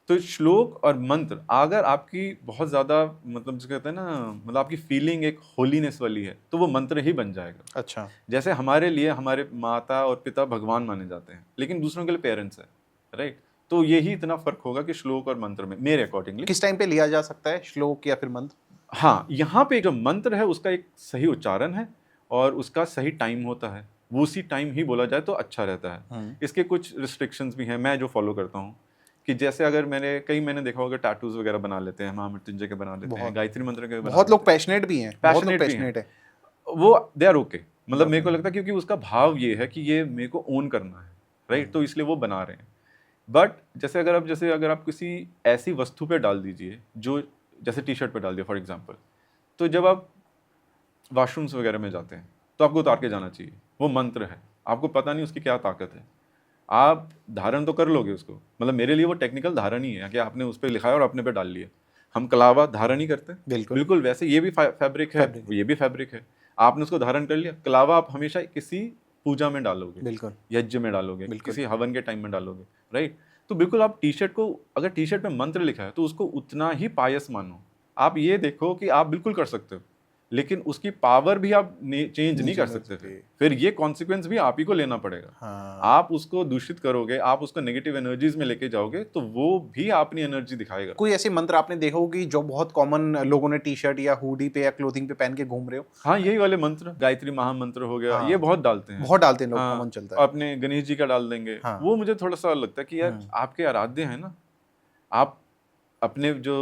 तो श्लोक और मंत्र अगर आपकी बहुत ज़्यादा मतलब जो कहते हैं ना, मतलब आपकी फीलिंग एक होलीनेस वाली है, तो वो मंत्र ही बन जाएगा। अच्छा। जैसे हमारे लिए हमारे माता और पिता भगवान माने जाते हैं, लेकिन दूसरों के लिए पेरेंट्स है, राइट? तो यही इतना फर्क होगा कि श्लोक और मंत्र में, मेरे अकॉर्डिंगली। किस टाइम पे लिया जा सकता है श्लोक या फिर मंत्र? हाँ, यहाँ पे जो मंत्र है उसका एक सही उच्चारण है और उसका सही टाइम होता है, वो उसी टाइम ही बोला जाए तो अच्छा रहता है। इसके कुछ रिस्ट्रिक्शंस भी हैं, मैं जो फॉलो करता हूँ कि जैसे अगर मैंने देखा होगा टैटूज वगैरह बना लेते हैं, महामृत्युंजय के बना लेते हैं, गायत्री मंत्र के बहुत लोग पैशनेट भी हैं, पैशनेट है, वो दे आर ओके। मतलब मेरे को लगता है क्योंकि उसका भाव ये है कि ये मेरे को ओन करना है, राइट? तो इसलिए वो बना रहे हैं। बट जैसे अगर आप किसी ऐसी वस्तु पे डाल दीजिए जो जैसे टी शर्ट पे डाल दिया फॉर एग्जांपल, तो जब आप वॉशरूम्स वगैरह में जाते हैं तो आपको उतार के जाना चाहिए, वो मंत्र है, आपको पता नहीं उसकी क्या ताकत है, आप धारण तो कर लोगे उसको, मतलब मेरे लिए वो टेक्निकल धारण ही है कि आपने उस पर लिखा है और अपने पे डाल लिया। हम कलावा धारण ही करते हैं, बिल्कुल वैसे ये भी फैब्रिक है, ये भी फैब्रिक है, आपने उसको धारण कर लिया। कलावा आप हमेशा किसी पूजा में डालोगे, बिल्कुल यज्ञ में डालोगे, किसी हवन के टाइम में डालोगे, राइट? तो बिल्कुल आप टी शर्ट को, अगर टी शर्ट में मंत्र लिखा है तो उसको उतना ही पायस मानो। आप ये देखो कि आप बिल्कुल कर सकते हो, लेकिन उसकी पावर भी आप चेंज नहीं कर सकते थे, फिर ये कॉन्सिक्वेंस भी आप ही को लेना पड़ेगा। हाँ। आप उसको दूषित करोगे, आप उसको नेगेटिव एनर्जीज में लेके जाओगे, तो वो भी अपनी एनर्जी दिखाएगा। कोई ऐसे मंत्र आपने देखा हो कि जो बहुत कॉमन लोगों ने टी शर्ट या हुडी पे या क्लोथिंग पे पहन के घूम रहे हो? हाँ, यही वाले मंत्र, गायत्री महामंत्र हो गया, ये बहुत डालते हैं, बहुत डालते हैं लोग, कॉमन चलता है। अपने गणेश जी का डाल देंगे। वो मुझे थोड़ा सा लगता है कि यार आपके आराध्य है ना, आप अपने जो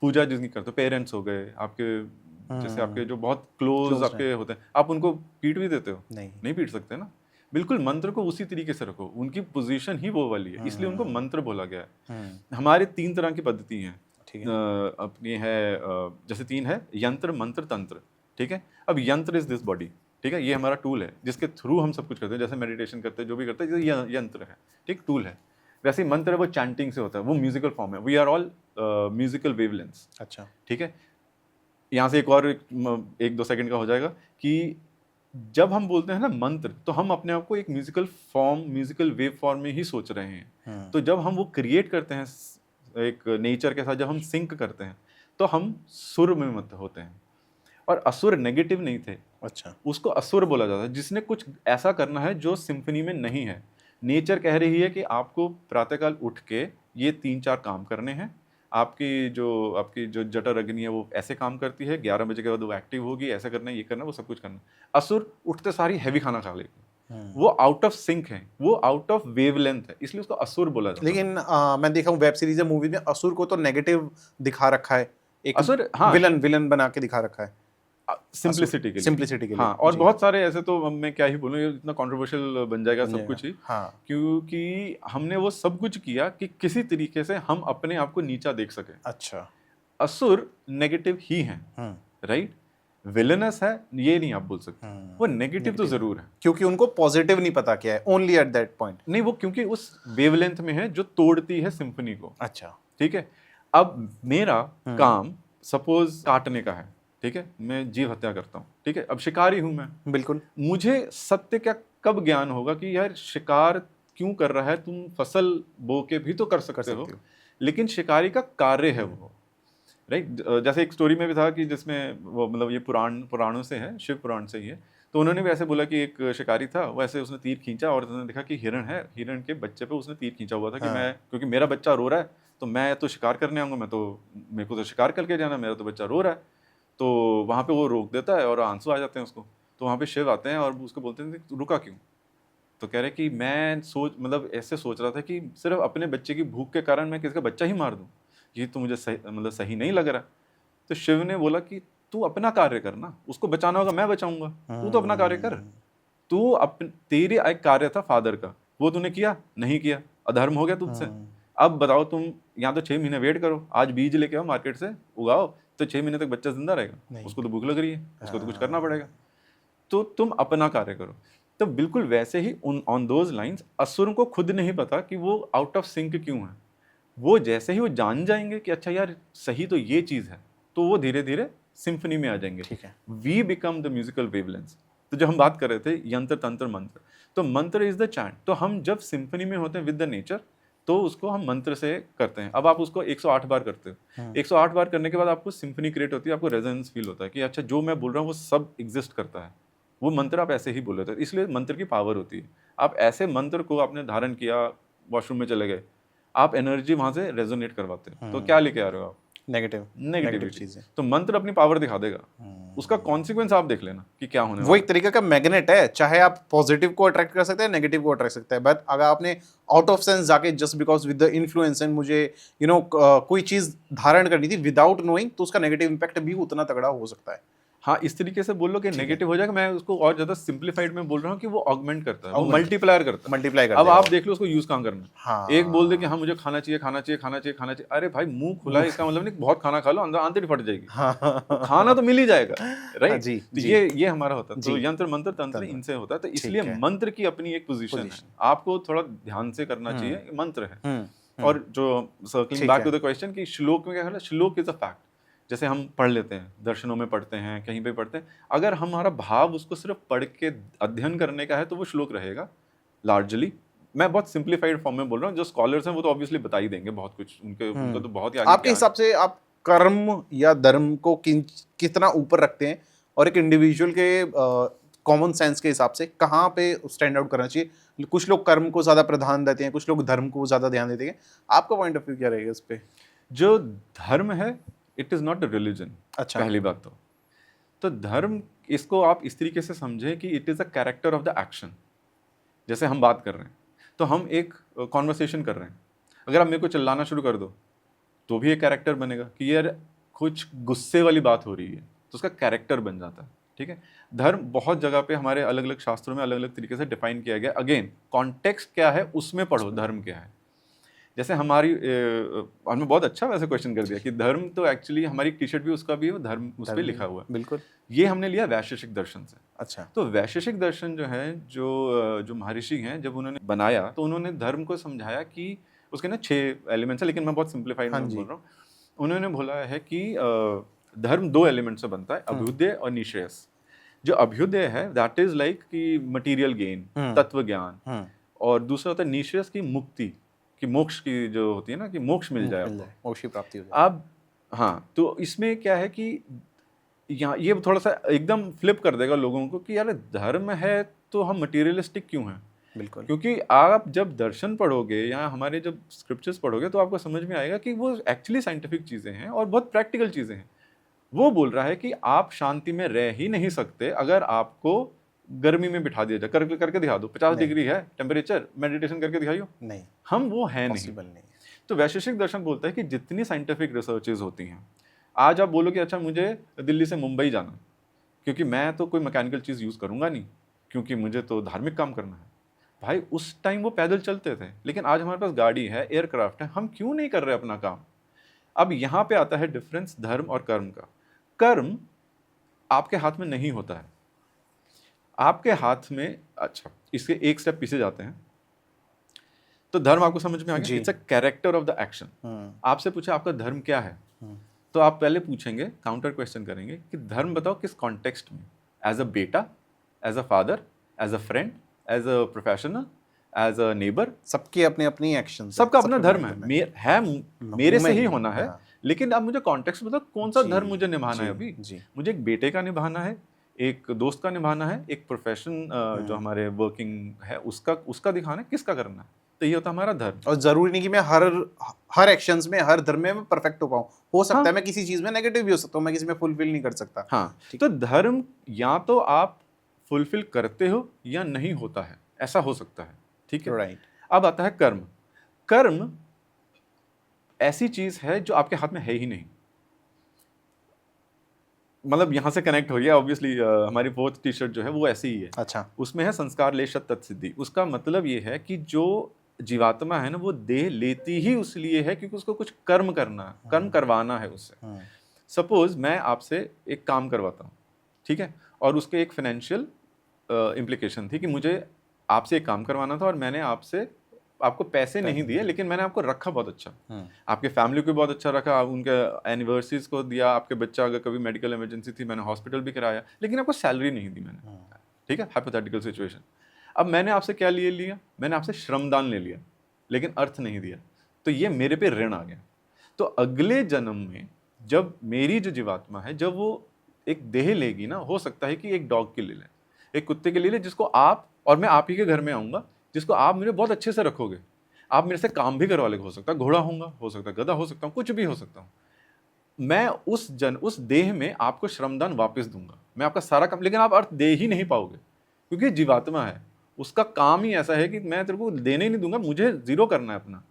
पूजा जिसकी करते हो, पेरेंट्स हो गए, आपके जैसे आपके जो बहुत क्लोज Close आपके होते हैं, आप उनको पीट भी देते हो? नहीं। नहीं पीट सकते ना। बिल्कुल मंत्र को उसी तरीके से रखो, उनकी पोजीशन ही वो वाली है, इसलिए उनको मंत्र बोला गया है। हमारे 3 तरह की पद्धति हैं। ठीक है। अपनी है जैसे 3 है, यंत्र, मंत्र, तंत्र, ठीक है। अब यंत्र इज दिस बॉडी, ठीक है, ये हमारा टूल है जिसके थ्रू हम सब कुछ करते हैं, जैसे मेडिटेशन करते हैं, जो भी करते हैं, ये यंत्र है, ठीक, टूल है। वैसे ही मंत्र है, वो चैंटिंग से होता है, वो म्यूजिकल फॉर्म है, we are all musical wavelengths. अच्छा। ठीक है। यहाँ से एक और 1-2 सेकंड का हो जाएगा कि जब हम बोलते हैं ना मंत्र, तो हम अपने आप को एक musical form, musical wave form में ही सोच रहे हैं। तो जब हम वो क्रिएट करते हैं एक नेचर के साथ, जब हम सिंक करते हैं, तो हम सुर में मत होते हैं। और असुर नेगेटिव नहीं थे। अच्छा। उसको असुर बोला जाता है जिसने कुछ ऐसा करना है जो सिम्फनी में नहीं है। नेचर कह रही है कि आपको प्रातःकाल उठ के ये 3-4 काम करने हैं। आपकी जो जठर अग्नि है वो ऐसे काम करती है, 11 बजे के बाद वो एक्टिव होगी, ऐसा करना है, ये करना है, वो सब कुछ करना है। असुर उठते सारी हैवी खाना खा लेगी, वो आउट ऑफ सिंक है, वो आउट ऑफ वेवलेंथ है, इसलिए उसको असुर बोला जाता है। लेकिन मैं देखा हूँ वेब सीरीज या मूवी में असुर को तो नेगेटिव दिखा रखा है, एक असुर, हाँ, विलन बना के दिखा रखा है सिंप्लिसिटी के लिए। सिंप्लिसिटी के लिए। हाँ, और बहुत सारे ऐसे, तो मैं क्या ही बोलूँ, ये इतना कंट्रोवर्शियल बन जाएगा सब कुछ ही। हाँ। क्योंकि हमने वो सब कुछ किया कि किसी तरीके से हम अपने आप को नीचा देख सके। अच्छा। असुर नेगेटिव ही हैं, राइट। विलनस है ये नहीं आप बोल सकते, वो नेगेटिव तो जरूर है, क्योंकि उनको पॉजिटिव नहीं पता क्या है, ओनली एट दैट पॉइंट। नहीं, वो क्योंकि उस वेवलेंथ में है जो तोड़ती है सिम्फनी को। अच्छा। ठीक है। अब मेरा काम सपोज काटने का है, ठीक है, मैं जीव हत्या करता हूँ, ठीक है, अब शिकारी हूं मैं, बिल्कुल। मुझे सत्य का कब ज्ञान होगा कि यार शिकार क्यों कर रहा है, तुम फसल बो के भी तो कर सकते हो, लेकिन शिकारी का कार्य है वो, राइट। जैसे एक स्टोरी में भी था कि जिसमें वो, मतलब ये पुराणों से है, शिव पुराण से ही है, तो उन्होंने भी ऐसे बोला कि एक शिकारी था, वैसे उसने तीर खींचा और उसने देखा कि हिरण है, हिरण के बच्चे पे उसने तीर खींचा हुआ था कि मैं, क्योंकि मेरा बच्चा रो रहा है तो मैं तो शिकार करने आऊँगा, मेरे को तो शिकार करके जाना, मेरा तो बच्चा रो रहा है। तो वहाँ पे वो रोक देता है और आंसू आ जाते हैं उसको, तो वहाँ पे शिव आते हैं और उसको बोलते हैं रुका क्यों, तो कह रहे कि मैं मतलब ऐसे सोच रहा था कि सिर्फ अपने बच्चे की भूख के कारण मैं किसी का बच्चा ही मार दूँ, ये तो मुझे सही नहीं लग रहा। तो शिव ने बोला कि तू अपना कार्य करना, उसको बचाना होगा मैं बचाऊंगा, तू तो अपना कार्य कर। तू तेरी एक कार्य था फादर का, वो तूने किया नहीं किया, अधर्म हो गया तुझसे। अब बताओ तुम यहाँ तो 6 महीने वेट करो, आज बीज लेके आओ मार्केट से, उगाओ, तो 6 महीने तक बच्चा जिंदा रहेगा, उसको तो भूख लग रही है, उसको तो कुछ करना पड़ेगा, तो तुम अपना कार्य करो। तो बिल्कुल वैसे ही ऑन दोज लाइंस असुर को खुद नहीं पता कि वो आउट ऑफ सिंक क्यों है। वो जैसे ही वो जान जाएंगे कि अच्छा यार सही तो ये चीज है, तो वो धीरे धीरे सिम्फनी में आ जाएंगे। ठीक है। We become the musical wavelengths. तो जो हम बात कर रहे थे यंत्र तंत्र मंत्र, तो मंत्र इज द चैंट। तो हम जब सिम्फनी में होते हैं विद द नेचर, तो उसको हम मंत्र से करते हैं। अब आप उसको 108 बार करते हो, 108 बार करने के बाद आपको सिम्फनी क्रिएट होती है, आपको रेजोनेंस फील होता है कि अच्छा जो मैं बोल रहा हूँ वो सब एग्जिस्ट करता है। वो मंत्र आप ऐसे ही बोल रहे थे, इसलिए मंत्र की पावर होती है। आप ऐसे मंत्र को आपने धारण किया, वॉशरूम में चले गए, आप एनर्जी वहां से रेजोनेट करवाते हो, तो क्या लेके आ रहे हो आप? नेगेटिव चीजें। तो मंत्र अपनी पावर दिखा देगा, उसका कॉन्सिक्वेंस आप देख लेना कि क्या होने वाला। वो एक तरीके का मैग्नेट है, चाहे आप पॉजिटिव को अट्रैक्ट कर सकते हैं, नेगेटिव को अट्रैक्ट सकते हैं, बट अगर आपने आउट ऑफ सेंस जाके just because with the influence and मुझे कोई चीज धारण करनी थी विदाउट नोइंग, तो उसका नेगेटिव इंपैक्ट भी उतना तगड़ा हो सकता है। हाँ, इस तरीके से बोल लो कि नेगेटिव हो जाएगा। मैं उसको और ज्यादा सिंप्लीफाइड में बोल रहा हूँ कि वो ऑगमेंट करता है, वो मल्टीप्लायर करता है। अब आप देख लो उसको यूज कहाँ करना है। हाँ। एक बोल दे कि हाँ मुझे खाना चाहिए, अरे भाई मुंह खुला है, इसका मतलब नहीं बहुत खाना खा लो, अंदर आंतड़ी फट जाएगी। खाना तो मिल ही जाएगा, राइट। जी, तो ये हमारा होता है। तो यंत्र मंत्र तंत्र इनसे होता है। तो इसलिए मंत्र की अपनी एक पोजीशन है, आपको थोड़ा ध्यान से करना चाहिए। मंत्र है। और जो circling back to the question कि श्लोक में क्या है, श्लोक इज अ फैक्ट। जैसे हम पढ़ लेते हैं, दर्शनों में पढ़ते हैं, कहीं पे पढ़ते हैं, अगर हमारा भाव उसको सिर्फ पढ़ के अध्ययन करने का है तो वो श्लोक रहेगा लार्जली। मैं बहुत सिंप्लीफाइड फॉर्म में बोल रहा हूँ, जो स्कॉलर्स हैं वो तो ऑब्वियसली बता ही देंगे बहुत कुछ, उनका तो बहुत ही आगे। आपके हिसाब से आप कर्म या धर्म को कितना ऊपर रखते हैं, और एक इंडिविजुअल के कॉमन सेंस के हिसाब से कहाँ पे स्टैंड आउट करना चाहिए? कुछ लोग कर्म को ज्यादा प्राधान्य देते हैं, कुछ लोग धर्म को ज्यादा ध्यान देते हैं। आपका पॉइंट ऑफ व्यू क्या रहेगा इस पे? जो धर्म है it is not a religion. अच्छा। पहली बात तो धर्म, इसको आप इस तरीके से समझें कि it is a character of the action. जैसे हम बात कर रहे हैं तो हम एक कॉन्वर्सेशन कर रहे हैं, अगर आप मेरे को चिल्लाना शुरू कर दो तो भी एक कैरेक्टर बनेगा कि यार कुछ गुस्से वाली बात हो रही है, तो उसका कैरेक्टर बन जाता है। ठीक है, धर्म बहुत जगह पे हमारे अलग अलग शास्त्रों में अलग अलग तरीके से डिफाइन किया गया। अगेन कॉन्टेक्स्ट क्या है उसमें पढ़ो धर्म क्या है। जैसे हमारी हमने बहुत अच्छा वैसे क्वेश्चन कर दिया कि धर्म तो एक्चुअली हमारी टी शर्ट भी उसका भी है, धर्म उस पर लिखा हुआ है। बिल्कुल, ये हमने लिया वैशेषिक दर्शन से। अच्छा, तो वैशेषिक दर्शन जो है, जो महर्षि हैं, जब उन्होंने बनाया तो उन्होंने धर्म को समझाया कि उसके ना 6 एलिमेंट्स हैं, लेकिन मैं बहुत सिंप्लीफाइड हाँ में जी। बोल रहा हूँ। उन्होंने बोला है कि धर्म 2 एलिमेंट से बनता है, अभ्युदय और निश्रेयस। जो अभ्युदय है दैट इज लाइक कि मटेरियल गेन, तत्व ज्ञान, और दूसरा होता है निश्रेयस की मुक्ति, कि मोक्ष की जो होती है ना, कि मोक्ष मिल जाए आपको, मोक्ष की प्राप्ति हो जाए। अब हाँ, तो इसमें क्या है कि यहाँ ये थोड़ा सा एकदम फ्लिप कर देगा लोगों को कि यार धर्म है तो हम मटेरियलिस्टिक क्यों हैं। बिल्कुल, क्योंकि आप जब दर्शन पढ़ोगे या हमारे जब स्क्रिप्चर्स पढ़ोगे तो आपको समझ में आएगा कि वो एक्चुअली साइंटिफिक चीज़ें हैं और बहुत प्रैक्टिकल चीज़ें हैं। वो बोल रहा है कि आप शांति में रह ही नहीं सकते अगर आपको गर्मी में बिठा दिया जाए, करके करके दिखा दो, 50 डिग्री है टेम्परेचर, मेडिटेशन करके दिखाइयो, नहीं, हम वो है नहीं। पॉसिबल नहीं। तो वैशेषिक दर्शन बोलता है कि जितनी साइंटिफिक रिसर्चेज होती हैं, आज आप बोलो कि अच्छा मुझे दिल्ली से मुंबई जाना, क्योंकि मैं तो कोई मैकेनिकल चीज़ यूज़ करूंगा नहीं, क्योंकि मुझे तो धार्मिक काम करना है। भाई उस टाइम वो पैदल चलते थे, लेकिन आज हमारे पास गाड़ी है, एयरक्राफ्ट है, हम क्यों नहीं कर रहे अपना काम। अब यहाँ पे आता है डिफरेंस धर्म और कर्म का। कर्म आपके हाथ में नहीं होता है, आपके हाथ में, अच्छा इसके एक स्टेप पीछे जाते हैं। तो धर्म आपको समझ में आ गया, it's a character of the action. आपसे पूछे आपका धर्म क्या है, तो आप पहले पूछेंगे, काउंटर क्वेश्चन करेंगे कि धर्म बताओ किस कॉन्टेक्स्ट में, एज अ बेटा, as a father, as a friend, as a professional, as a neighbour. सबकी अपनी अपनी एक्शन, सबका अपना धर्म है, मेरे से ही होना है, हाँ। लेकिन आप मुझे कॉन्टेक्स्ट बताओ कौन सा जी, धर्म मुझे निभाना है। जी, अभी जी। मुझे एक बेटे का निभाना है, एक दोस्त का निभाना है, एक प्रोफेशन जो हमारे वर्किंग है उसका दिखाना है, किसका करना है। तो ये होता है हमारा धर्म। और जरूरी नहीं कि मैं हर एक्शंस में, हर धर्म में मैं परफेक्ट हो पाऊं। हो सकता हाँ। है मैं किसी चीज में नेगेटिव भी हो सकता हूं, मैं किसी में फुलफिल नहीं कर सकता। हाँ, तो धर्म या तो आप फुलफिल करते हो या नहीं होता है, ऐसा हो सकता है। ठीक है, राइट। अब आता है कर्म। कर्म ऐसी चीज है जो आपके हाथ में है ही नहीं। मतलब यहां से कनेक्ट हो गया ऑब्वियसली, हमारी 4th टी शर्ट जो है वो ऐसी ही है। अच्छा, उसमें है संस्कार लेशत तत्सिद्धि। उसका मतलब ये है कि जो जीवात्मा है ना, वो देह लेती ही उसलिए है क्योंकि उसको कुछ कर्म करना है, कर्म करवाना है उससे। सपोज मैं आपसे एक काम करवाता हूँ, ठीक है, और उसके एक फाइनेंशियल इम्प्लीकेशन थी कि मुझे आपसे एक काम करवाना था और मैंने आपको पैसे नहीं दिए, लेकिन मैंने आपको रखा बहुत अच्छा, आपके फैमिली को बहुत अच्छा रखा, उनके एनिवर्सरीज को दिया, आपके बच्चा अगर कभी मेडिकल इमरजेंसी थी मैंने हॉस्पिटल भी कराया, लेकिन आपको सैलरी नहीं दी मैंने। ठीक है, हाइपोथेटिकल सिचुएशन। अब मैंने आपसे क्या ले लिया, मैंने आपसे श्रमदान ले लिया, लेकिन अर्थ नहीं दिया, तो ये मेरे पे ऋण आ गया। तो अगले जन्म में जब मेरी जो जीवात्मा है, जब वो एक देह लेगी ना, हो सकता है कि एक डॉग के ले ले, एक कुत्ते के लिए ले, जिसको आप और मैं आप ही के घर में आऊंगा, जिसको आप मुझे बहुत अच्छे से रखोगे, आप मेरे से काम भी करवा लेंगे। हो सकता है घोड़ा होगा, हो सकता है गधा हो सकता हूँ, कुछ भी हो सकता हूँ। मैं उस देह में आपको श्रमदान वापस दूंगा, मैं आपका सारा काम, लेकिन आप अर्थ दे ही नहीं पाओगे क्योंकि जीवात्मा है, उसका काम ही ऐसा है कि मैं तेरे को देने ही नहीं दूंगा, मुझे जीरो करना है अपना,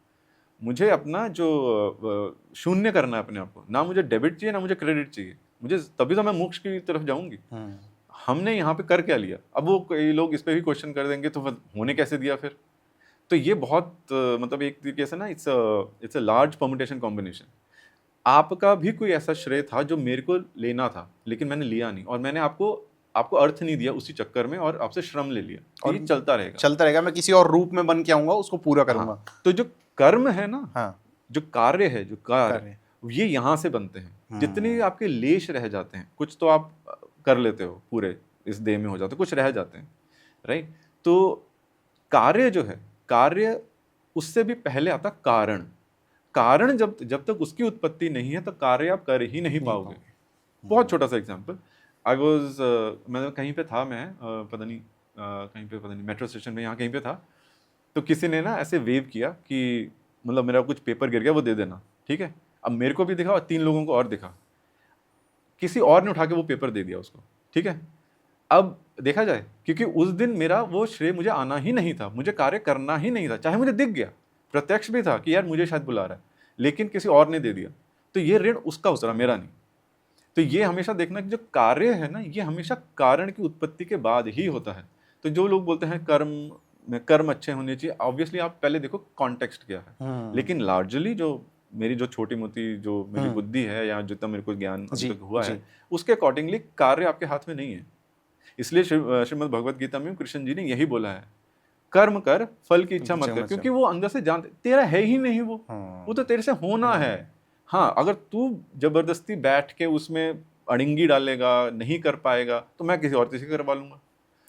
मुझे अपना जो शून्य करना है अपने आप को, ना मुझे डेबिट चाहिए ना मुझे क्रेडिट चाहिए, मुझे तभी तो मैं मोक्ष की तरफ जाऊंगी। हमने यहाँ पे कर क्या लिया। अब वो कई लोग इस पे भी क्वेश्चन कर देंगे तो होने कैसे दिया फिर। तो ये बहुत मतलब एक तरीके से ना it's a large permutation combination. आपका भी कोई ऐसा श्रेय था जो मेरे को लेना था लेकिन मैंने लिया नहीं, और मैंने आपको अर्थ नहीं दिया उसी चक्कर में, और आपसे श्रम ले लिया, और ये चलता रहेगा। मैं किसी और रूप में बन के आऊंगा, उसको पूरा करूंगा। तो जो कर्म है ना, हाँ, जो कार्य है, जो कार्य ये यहाँ से बनते हैं। जितने आपके लेश रह जाते हैं, कुछ तो आप कर लेते हो, पूरे इस देह में हो जाते, कुछ रह जाते हैं, राइट। तो कार्य जो है, कार्य उससे भी पहले आता कारण। कारण जब तक उसकी उत्पत्ति नहीं है तो कार्य आप कर ही नहीं पाओगे। बहुत छोटा सा एग्जांपल, मैं कहीं पे था, मैं पता नहीं मेट्रो स्टेशन में, यहाँ कहीं पे था, तो किसी ने ना ऐसे वेव किया कि मतलब मेरा कुछ पेपर गिर गया, वो दे देना, ठीक है। अब मेरे को भी दिखा और 3 लोगों को और दिखा, किसी और ने उठा के वो पेपर दे दिया उसको, ठीक है। अब देखा जाए, क्योंकि उस दिन मेरा वो श्रेय मुझे आना ही नहीं था, मुझे कार्य करना ही नहीं था, चाहे मुझे दिख गया, प्रत्यक्ष भी था कि यार मुझे शायद बुला रहा है, लेकिन किसी और ने दे दिया, तो ये ऋण उसका उतरा, मेरा नहीं। तो ये हमेशा देखना कि जो कार्य है ना, ये हमेशा कारण की उत्पत्ति के बाद ही होता है। तो जो लोग बोलते हैं कर्म अच्छे होने चाहिए, ऑब्वियसली आप पहले देखो कॉन्टेक्स्ट क्या है। लेकिन लार्जली जो मेरी जो छोटी मोटी जो मेरी बुद्धि है या जितना मेरे को ज्ञान अभी तक हुआ है, उसके अकॉर्डिंगली कार्य आपके हाथ में नहीं है। इसलिए श्रीमद् भगवत गीता में कृष्ण जी ने यही बोला है, कर्म कर, फल की इच्छा मत कर, क्योंकि वो अंदर से जानते तेरा है ही नहीं, वो तो तेरे से होना है। हाँ, अगर तू जबरदस्ती बैठ के उसमें अड़िंगी डालेगा, नहीं कर पाएगा, तो मैं किसी और से करवा लूंगा।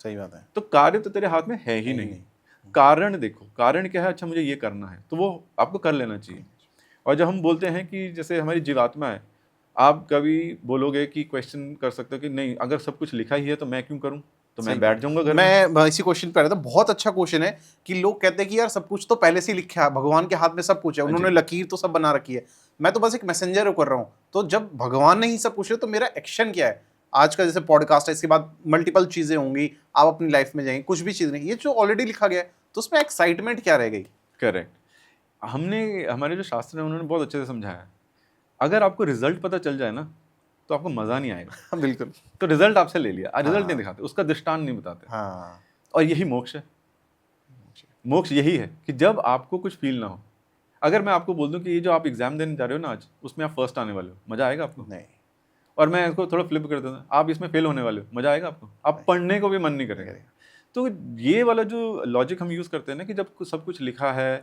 सही बात है। तो कार्य तो तेरे हाथ में है ही नहीं। कारण देखो, कारण क्या है, अच्छा मुझे ये करना है, तो वो आपको कर लेना चाहिए। और जब हम बोलते हैं कि जैसे हमारी जीवात्मा है, आप कभी बोलोगे कि क्वेश्चन कर सकते हो कि नहीं, अगर सब कुछ लिखा ही है तो मैं क्यों करूं, तो मैं बैठ जाऊंगा घर में। मैं इसी क्वेश्चन पे आ रहा था, बहुत अच्छा क्वेश्चन है कि लोग कहते हैं कि यार सब कुछ तो पहले से ही लिखा है, भगवान के हाथ में सब कुछ है, उन्होंने लकीर तो सब बना रखी है, मैं तो बस एक मैसेंजर कर रहा हूँ। तो जब भगवान ने ही सब कुछ है तो मेरा एक्शन क्या है? आज का जैसे पॉडकास्ट है, इसके बाद मल्टीपल चीजें होंगी, आप अपनी लाइफ में जाएंगे, कुछ भी चीज नहीं, ये जो ऑलरेडी लिखा गया है, तो उसमें एक्साइटमेंट क्या रह गई? करेक्ट। हमारे जो शास्त्र है उन्होंने बहुत अच्छे से समझाया है, अगर आपको रिजल्ट पता चल जाए ना तो आपको मजा नहीं आएगा। बिल्कुल। तो रिजल्ट आपसे ले लिया, रिजल्ट नहीं दिखाते, उसका दृष्टांत नहीं बताते। हाँ। और यही मोक्ष है। मोक्ष यही है कि जब आपको कुछ फील ना हो। अगर मैं आपको बोल दूं कि ये जो आप एग्जाम देने जा रहे हो ना आज, उसमें आप फर्स्ट आने वाले हो, मजा आएगा आपको? नहीं। और मैं इसको थोड़ा फ्लिप कर देता, आप इसमें फेल होने वाले हो, मजा आएगा आपको? आप पढ़ने को भी मन नहीं करेगा। तो ये वाला जो लॉजिक हम यूज करते हैं ना कि जब सब कुछ लिखा है,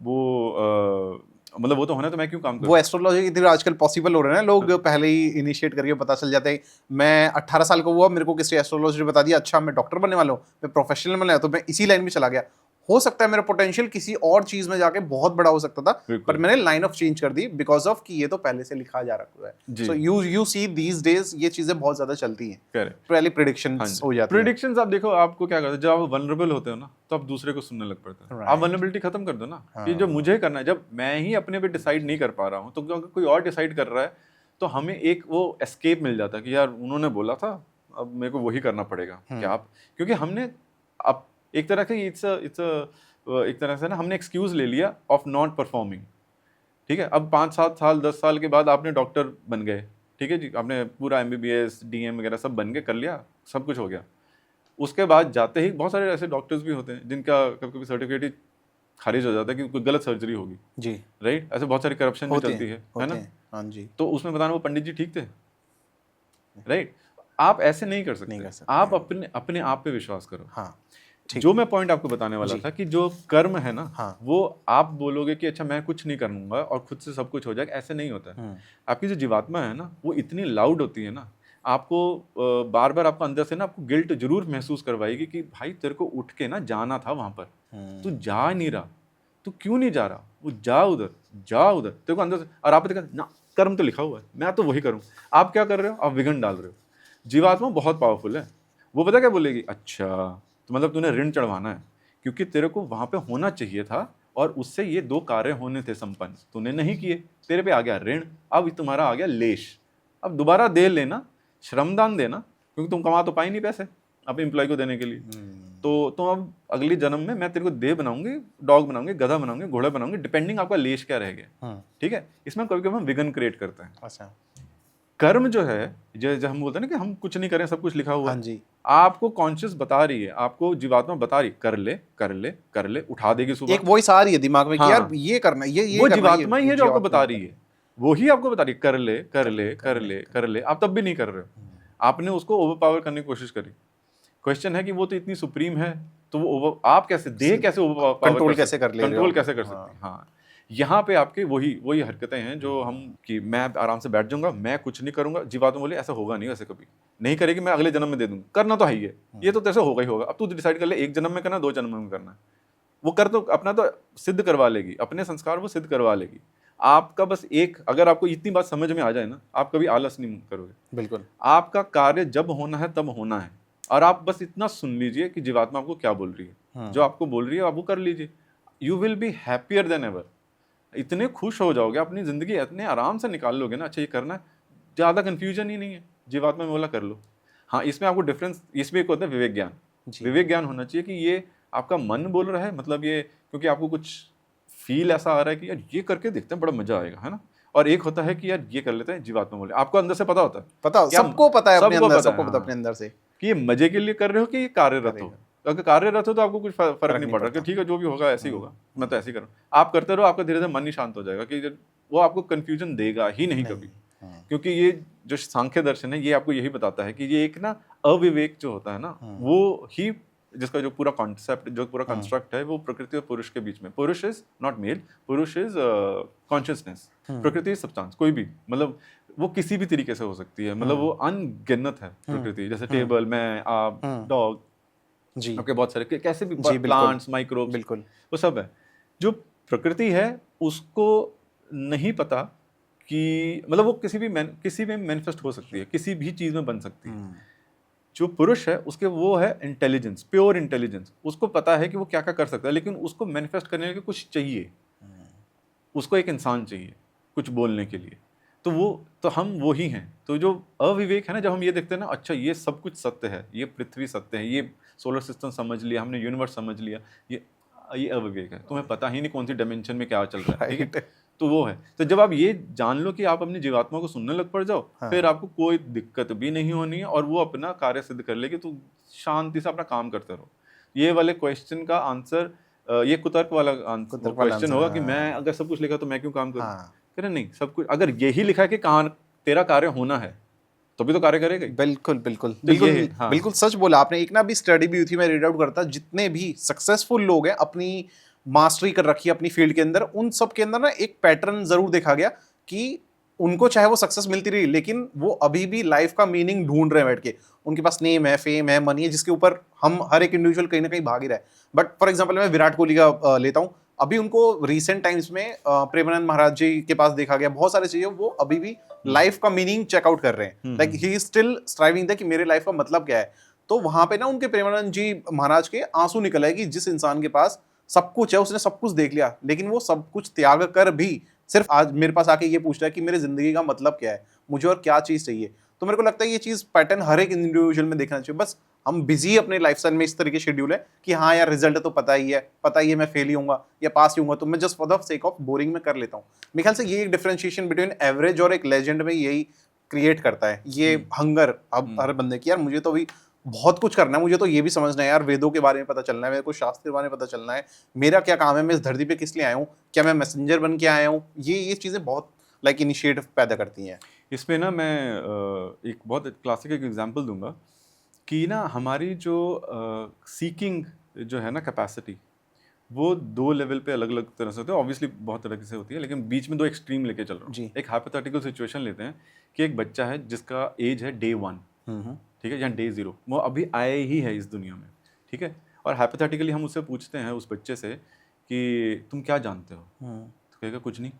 वो मतलब वो तो होना, तो मैं क्यों काम करूं? वो एस्ट्रोलॉजी की तरह आजकल पॉसिबल हो रहा है ना, लोग पहले ही इनिशिएट करके पता चल जाता है। मैं 18 साल का हुआ, मेरे को किसी एस्ट्रोलॉजी ने बता दिया, अच्छा मैं डॉक्टर बनने वाला हूँ, मैं प्रोफेशनल बनने वाला, तो मैं इसी लाइन में चला गया। हो सकता है मेरा पोटेंशियल किसी और चीज में जाके बहुत बड़ा हो सकता था, पर मैंने लाइन ऑफ चेंज कर दी बिकॉज ऑफ कि ये तो पहले से लिखा जा रहा है। So you see these days ये चीजें बहुत ज्यादा चलती हैं। करेक्ट। पहले प्रेडिक्शंस हो जाती हैं। प्रेडिक्शंस आप देखो, आपको क्या करते हैं, जब आप वल्नरेबल होते हो ना, तो आप दूसरे को सुनने लग पड़ते हैं। आप वल्नरेबिलिटी खत्म कर दो ना, कि जो मुझे करना है, जब मैं ही अपने पे डिसाइड नहीं कर पा रहा हूँ, तो अगर कोई और डिसाइड कर रहा है, तो हमें एक वो एस्केप मिल जाता है कि यार उन्होंने बोला था, अब मेरे को वही करना पड़ेगा। क्या आप, क्योंकि हमने अब एक तरह से एक तरह से ना हमने एक्सक्यूज ले लिया ऑफ नॉट परफॉर्मिंग। ठीक है, अब 5-7 साल 10 साल के बाद आपने डॉक्टर बन गए, ठीक है जी, आपने पूरा MBBS DM वगैरह सब बन के कर लिया, सब कुछ हो गया। उसके बाद जाते ही बहुत सारे ऐसे डॉक्टर्स भी होते हैं जिनका कभी कभी सर्टिफिकेट ही खारिज हो जाता है कि कोई गलत सर्जरी होगी जी, राइट। ऐसे बहुत सारी करप्शन भी चलती है ना। हाँ जी। तो उसमें बताना वो पंडित जी ठीक थे, राइट। आप ऐसे नहीं कर सकते, आप अपने आप पे विश्वास करो। हाँ, जो मैं पॉइंट आपको बताने वाला था कि जो कर्म है ना, वो आप बोलोगे कि अच्छा मैं कुछ नहीं करूंगा और खुद से सब कुछ हो जाएगा, ऐसे नहीं होता है। आपकी जो जीवात्मा है ना, वो इतनी लाउड होती है ना, आपको बार बार आपको अंदर से ना आपको गिल्ट जरूर महसूस करवाएगी कि भाई तेरे को उठ के ना जाना था वहां पर, तू जा नहीं रहा, तू क्यों नहीं जा रहा, वो जा उधर, जा उधर, तेरे को अंदर से। और आप देखा ना, कर्म तो लिखा हुआ है, मैं तो वही करूँ। आप क्या कर रहे हो, आप विघन डाल रहे हो। जीवात्मा बहुत पावरफुल है, वो पता क्या बोलेगी, अच्छा तो मतलब तूने ऋण चढ़वाना है, क्योंकि तेरे को वहां पे होना चाहिए था और उससे ये 2 कार्य होने थे संपन्न, तूने नहीं किए, तेरे पे आ गया ऋण, अब तुम्हारा आ गया लेश। अब दोबारा दे लेना, श्रमदान देना, क्योंकि तुम कमा तो पाई नहीं पैसे अपने एम्प्लॉय को देने के लिए। तो तुम अब अगले जन्म में मैं तेरे को देव बनाऊंगी, डॉग बनाऊंगी, गधा बनाऊंगी, घोड़ा बनाऊंगी, डिपेंडिंग आपका लेश क्या रहेगा। ठीक है, इसमें कभी कभी हम विघन क्रिएट करते हैं। अच्छा, कर्म जो है, जो हम बोलते हैं ना कि हम कुछ नहीं करें, सब कुछ लिखा हुआ है। हाँ जी। आपको कॉन्शियस बता रही है, आपको जीवात्मा बता रही है, कर ले कर ले कर ले, उठा देगी सुबह। एक वॉइस आ रही है दिमाग में कि यार ये करना, ये वो करना, जीवात्मा ही है जो आपको बता रही है, वही आपको बता रही है कर ले कर ले कर ले कर ले। आप तब भी नहीं कर रहे हो, आपने उसको ओवरपावर करने की कोशिश करी। क्वेश्चन है कि वो तो इतनी सुप्रीम है, तो वो आप कैसे देह कैसे ओवरपावर कंट्रोल कैसे कर ले, कंट्रोल कैसे कर सकते। हाँ, यहाँ पे आपके वही हरकतें हैं जो हम कि मैं आराम से बैठ जाऊंगा, मैं कुछ नहीं करूंगा। जीवात्मा बोले ऐसा होगा नहीं, वैसे कभी नहीं करेगी, मैं अगले जन्म में दे दूंगा। करना तो है ही है, ये तो तेरे से होगा ही होगा। अब तू डिसाइड कर ले, 1 जन्म में करना, 2 जन्म में करना है। वो कर तो अपना तो सिद्ध करवा लेगी, अपने संस्कार वो सिद्ध करवा लेगी। आपका बस एक, अगर आपको इतनी बात समझ में आ जाए ना, आप कभी आलस नहीं करोगे। बिल्कुल, आपका कार्य जब होना है तब होना है, और आप बस इतना सुन लीजिए कि जीवात्मा आपको क्या बोल रही है। जो आपको बोल रही है आप वो कर लीजिए, you will be happier than ever. इतने खुश हो जाओगे, अपनी जिंदगी इतने आराम से निकाल लोगे ना। अच्छा ये करना है, ज्यादा कंफ्यूजन ही नहीं है, जीवात्मा में बोला कर लो। हाँ, इसमें आपको डिफरेंस इसमें एक होता है विवेक ज्ञान। विवेक ज्ञान होना चाहिए कि ये आपका मन बोल रहा है, मतलब ये क्योंकि आपको कुछ फील ऐसा आ रहा है कि यार ये करके देखते हैं, बड़ा मजा आएगा, है ना। और एक होता है कि यार ये कर लेते हैं, जीवात्मा बोले, आपको अंदर से पता होता है, पता क्या- सबको पता है अपने सबको अंदर, पता है, सबको पता हाँ। अपने अंदर से कि ये मजे के लिए कर रहे हो कि ये कार्यरत हो। अगर कार्यरत हो तो आपको कुछ फर्क नहीं पड़ रहा कि ठीक है जो भी होगा ऐसे ही होगा, मैं तो ऐसे ही करूँ। आप करते रहो, आपका धीरे धीरे मन ही शांत हो जाएगा कि वो आपको कंफ्यूजन देगा ही नहीं कभी। क्योंकि ये जो सांख्य दर्शन है ये आपको यही बताता है कि ये एक ना अविवेक जो होता है ना, वो ही जिसका जो पूरा कॉन्सेप्ट, जो पूरा कंस्ट्रक्ट है, वो प्रकृति और पुरुष के बीच में, पुरुष इज नॉट मेल, पुरुष इज कॉन्शियसनेस, प्रकृति इज सब्सटेंस, कोई भी, मतलब वो किसी भी तरीके से हो सकती है, मतलब वो अनगिनत है प्रकृति, जैसे टेबल, मैं, आप, डॉग, जी आपके बहुत सारे कैसे भी जी, बिल्कुल। प्लांट्स, माइक्रोब्स, बिल्कुल वो सब है। जो प्रकृति है उसको नहीं पता कि मतलब वो किसी में मैनिफेस्ट हो सकती है, किसी भी चीज में बन सकती है। जो पुरुष है उसके वो है इंटेलिजेंस, प्योर इंटेलिजेंस, उसको पता है कि वो क्या क्या कर सकता है, लेकिन उसको मैनिफेस्ट करने के लिए कुछ चाहिए, उसको एक इंसान चाहिए कुछ बोलने के लिए। तो हम वो ही हैं। तो जो अविवेक है ना, जब हम ये देखते हैं ना, अच्छा ये सब कुछ सत्य है, ये पृथ्वी सत्य है, ये सोलर सिस्टम समझ लिया हमने, यूनिवर्स समझ लिया, ये अविवेक है। तुम्हें पता ही नहीं कौन सी डायमेंशन में क्या चल रहा है, ठीक है। तो वो है। तो जब आप ये जान लो कि आप अपनी जीवात्मा को सुनने लग पड़ जाओ, फिर आपको कोई दिक्कत भी नहीं होनी है और वो अपना कार्य सिद्ध कर लेगी। तो शांति से अपना काम करते रहो। ये वाले क्वेश्चन का आंसर, ये कुतर्क वाला क्वेश्चन होगा कि मैं अगर सब कुछ लिखा तो मैं क्यों काम करूं? कह रहे नहीं, सब कुछ अगर यही लिखा है कि कहाँ तेरा कार्य होना है तो भी तो कार्य करेगा। बिल्कुल बिल्कुल तो बिल्कुल ये, हाँ। बिल्कुल सच बोला आपने। एक ना भी स्टडी भी हुई थी, मैं रीड आउट करता, जितने भी सक्सेसफुल लोग हैं, अपनी मास्टरी कर रखी है अपनी फील्ड के अंदर, उन सब के अंदर ना एक पैटर्न जरूर देखा गया कि उनको चाहे वो सक्सेस मिलती रही, लेकिन वो अभी भी लाइफ का मीनिंग ढूंढ रहे हैं बैठ के। उनके पास नेम है, फेम है, मनी है, जिसके ऊपर हम हर एक इंडिविजुअल कहीं ना कहीं भाग ही रहा है। बट फॉर एग्जाम्पल मैं विराट कोहली का लेता हूँ, अभी उनको रिसेंट टाइम्स में प्रेमानंद महाराज जी के पास देखा गया, बहुत सारे चीजें वो अभी भी लाइफ का मीनिंग चेकआउट कर रहे हैं। Like he is still striving that कि मेरे लाइफ का मतलब क्या है। तो वहां पे ना उनके प्रेमानंद जी महाराज के आंसू निकल आए कि जिस इंसान के पास सब कुछ है, उसने सब कुछ देख लिया, लेकिन वो सब कुछ त्याग कर भी सिर्फ आज मेरे पास आके ये पूछ रहा है कि मेरे जिंदगी का मतलब क्या है, मुझे और क्या चीज चाहिए। तो मेरे को लगता है ये चीज पैटर्न हर एक इंडिविजुअल में देखना चाहिए। बस हम बिजी अपने लाइफस्टाइल में इस तरीके शेड्यूल है कि हाँ यार रिजल्ट तो पता ही है मैं फेल ही होऊंगा या पास ही होऊंगा, तो मैं just for the sake of boring में कर लेता हूँ। मेरे ख्याल से ये एक डिफरेंशिएशन बिटवीन एवरेज और एक लेजेंड में यही क्रिएट करता है, ये हंगर अब हर बंदे की, यार मुझे तो अभी बहुत कुछ करना है, मुझे तो ये भी समझना है यार, वेदों के बारे में पता चलना है, मेरे को शास्त्र के बारे में पता चलना है, मेरा क्या काम है, मैं इस धरती पे किस लिए आया हूँ, क्या मैं मैसेंजर बन के आया हूँ। ये चीजें बहुत लाइक इनिशिएटिव पैदा करती हैं। इसमें ना मैं एक बहुत क्लासिक एक एग्जांपल दूंगा कि ना हमारी जो सीकिंग जो है ना कैपेसिटी, वो दो लेवल पे अलग अलग तरह से होते हैं। ऑब्वियसली बहुत तरह से होती है, लेकिन बीच में दो एक्सट्रीम लेके चल रहा हूँ। एक हाइपोथेटिकल सिचुएशन लेते हैं कि एक बच्चा है जिसका एज है डे 1, ठीक है, या डे 0, वो अभी आए ही है इस दुनिया में, ठीक है। और हाइपोथेटिकली हम उससे पूछते हैं उस बच्चे से कि तुम क्या जानते हो, तो कहेगा कुछ नहीं,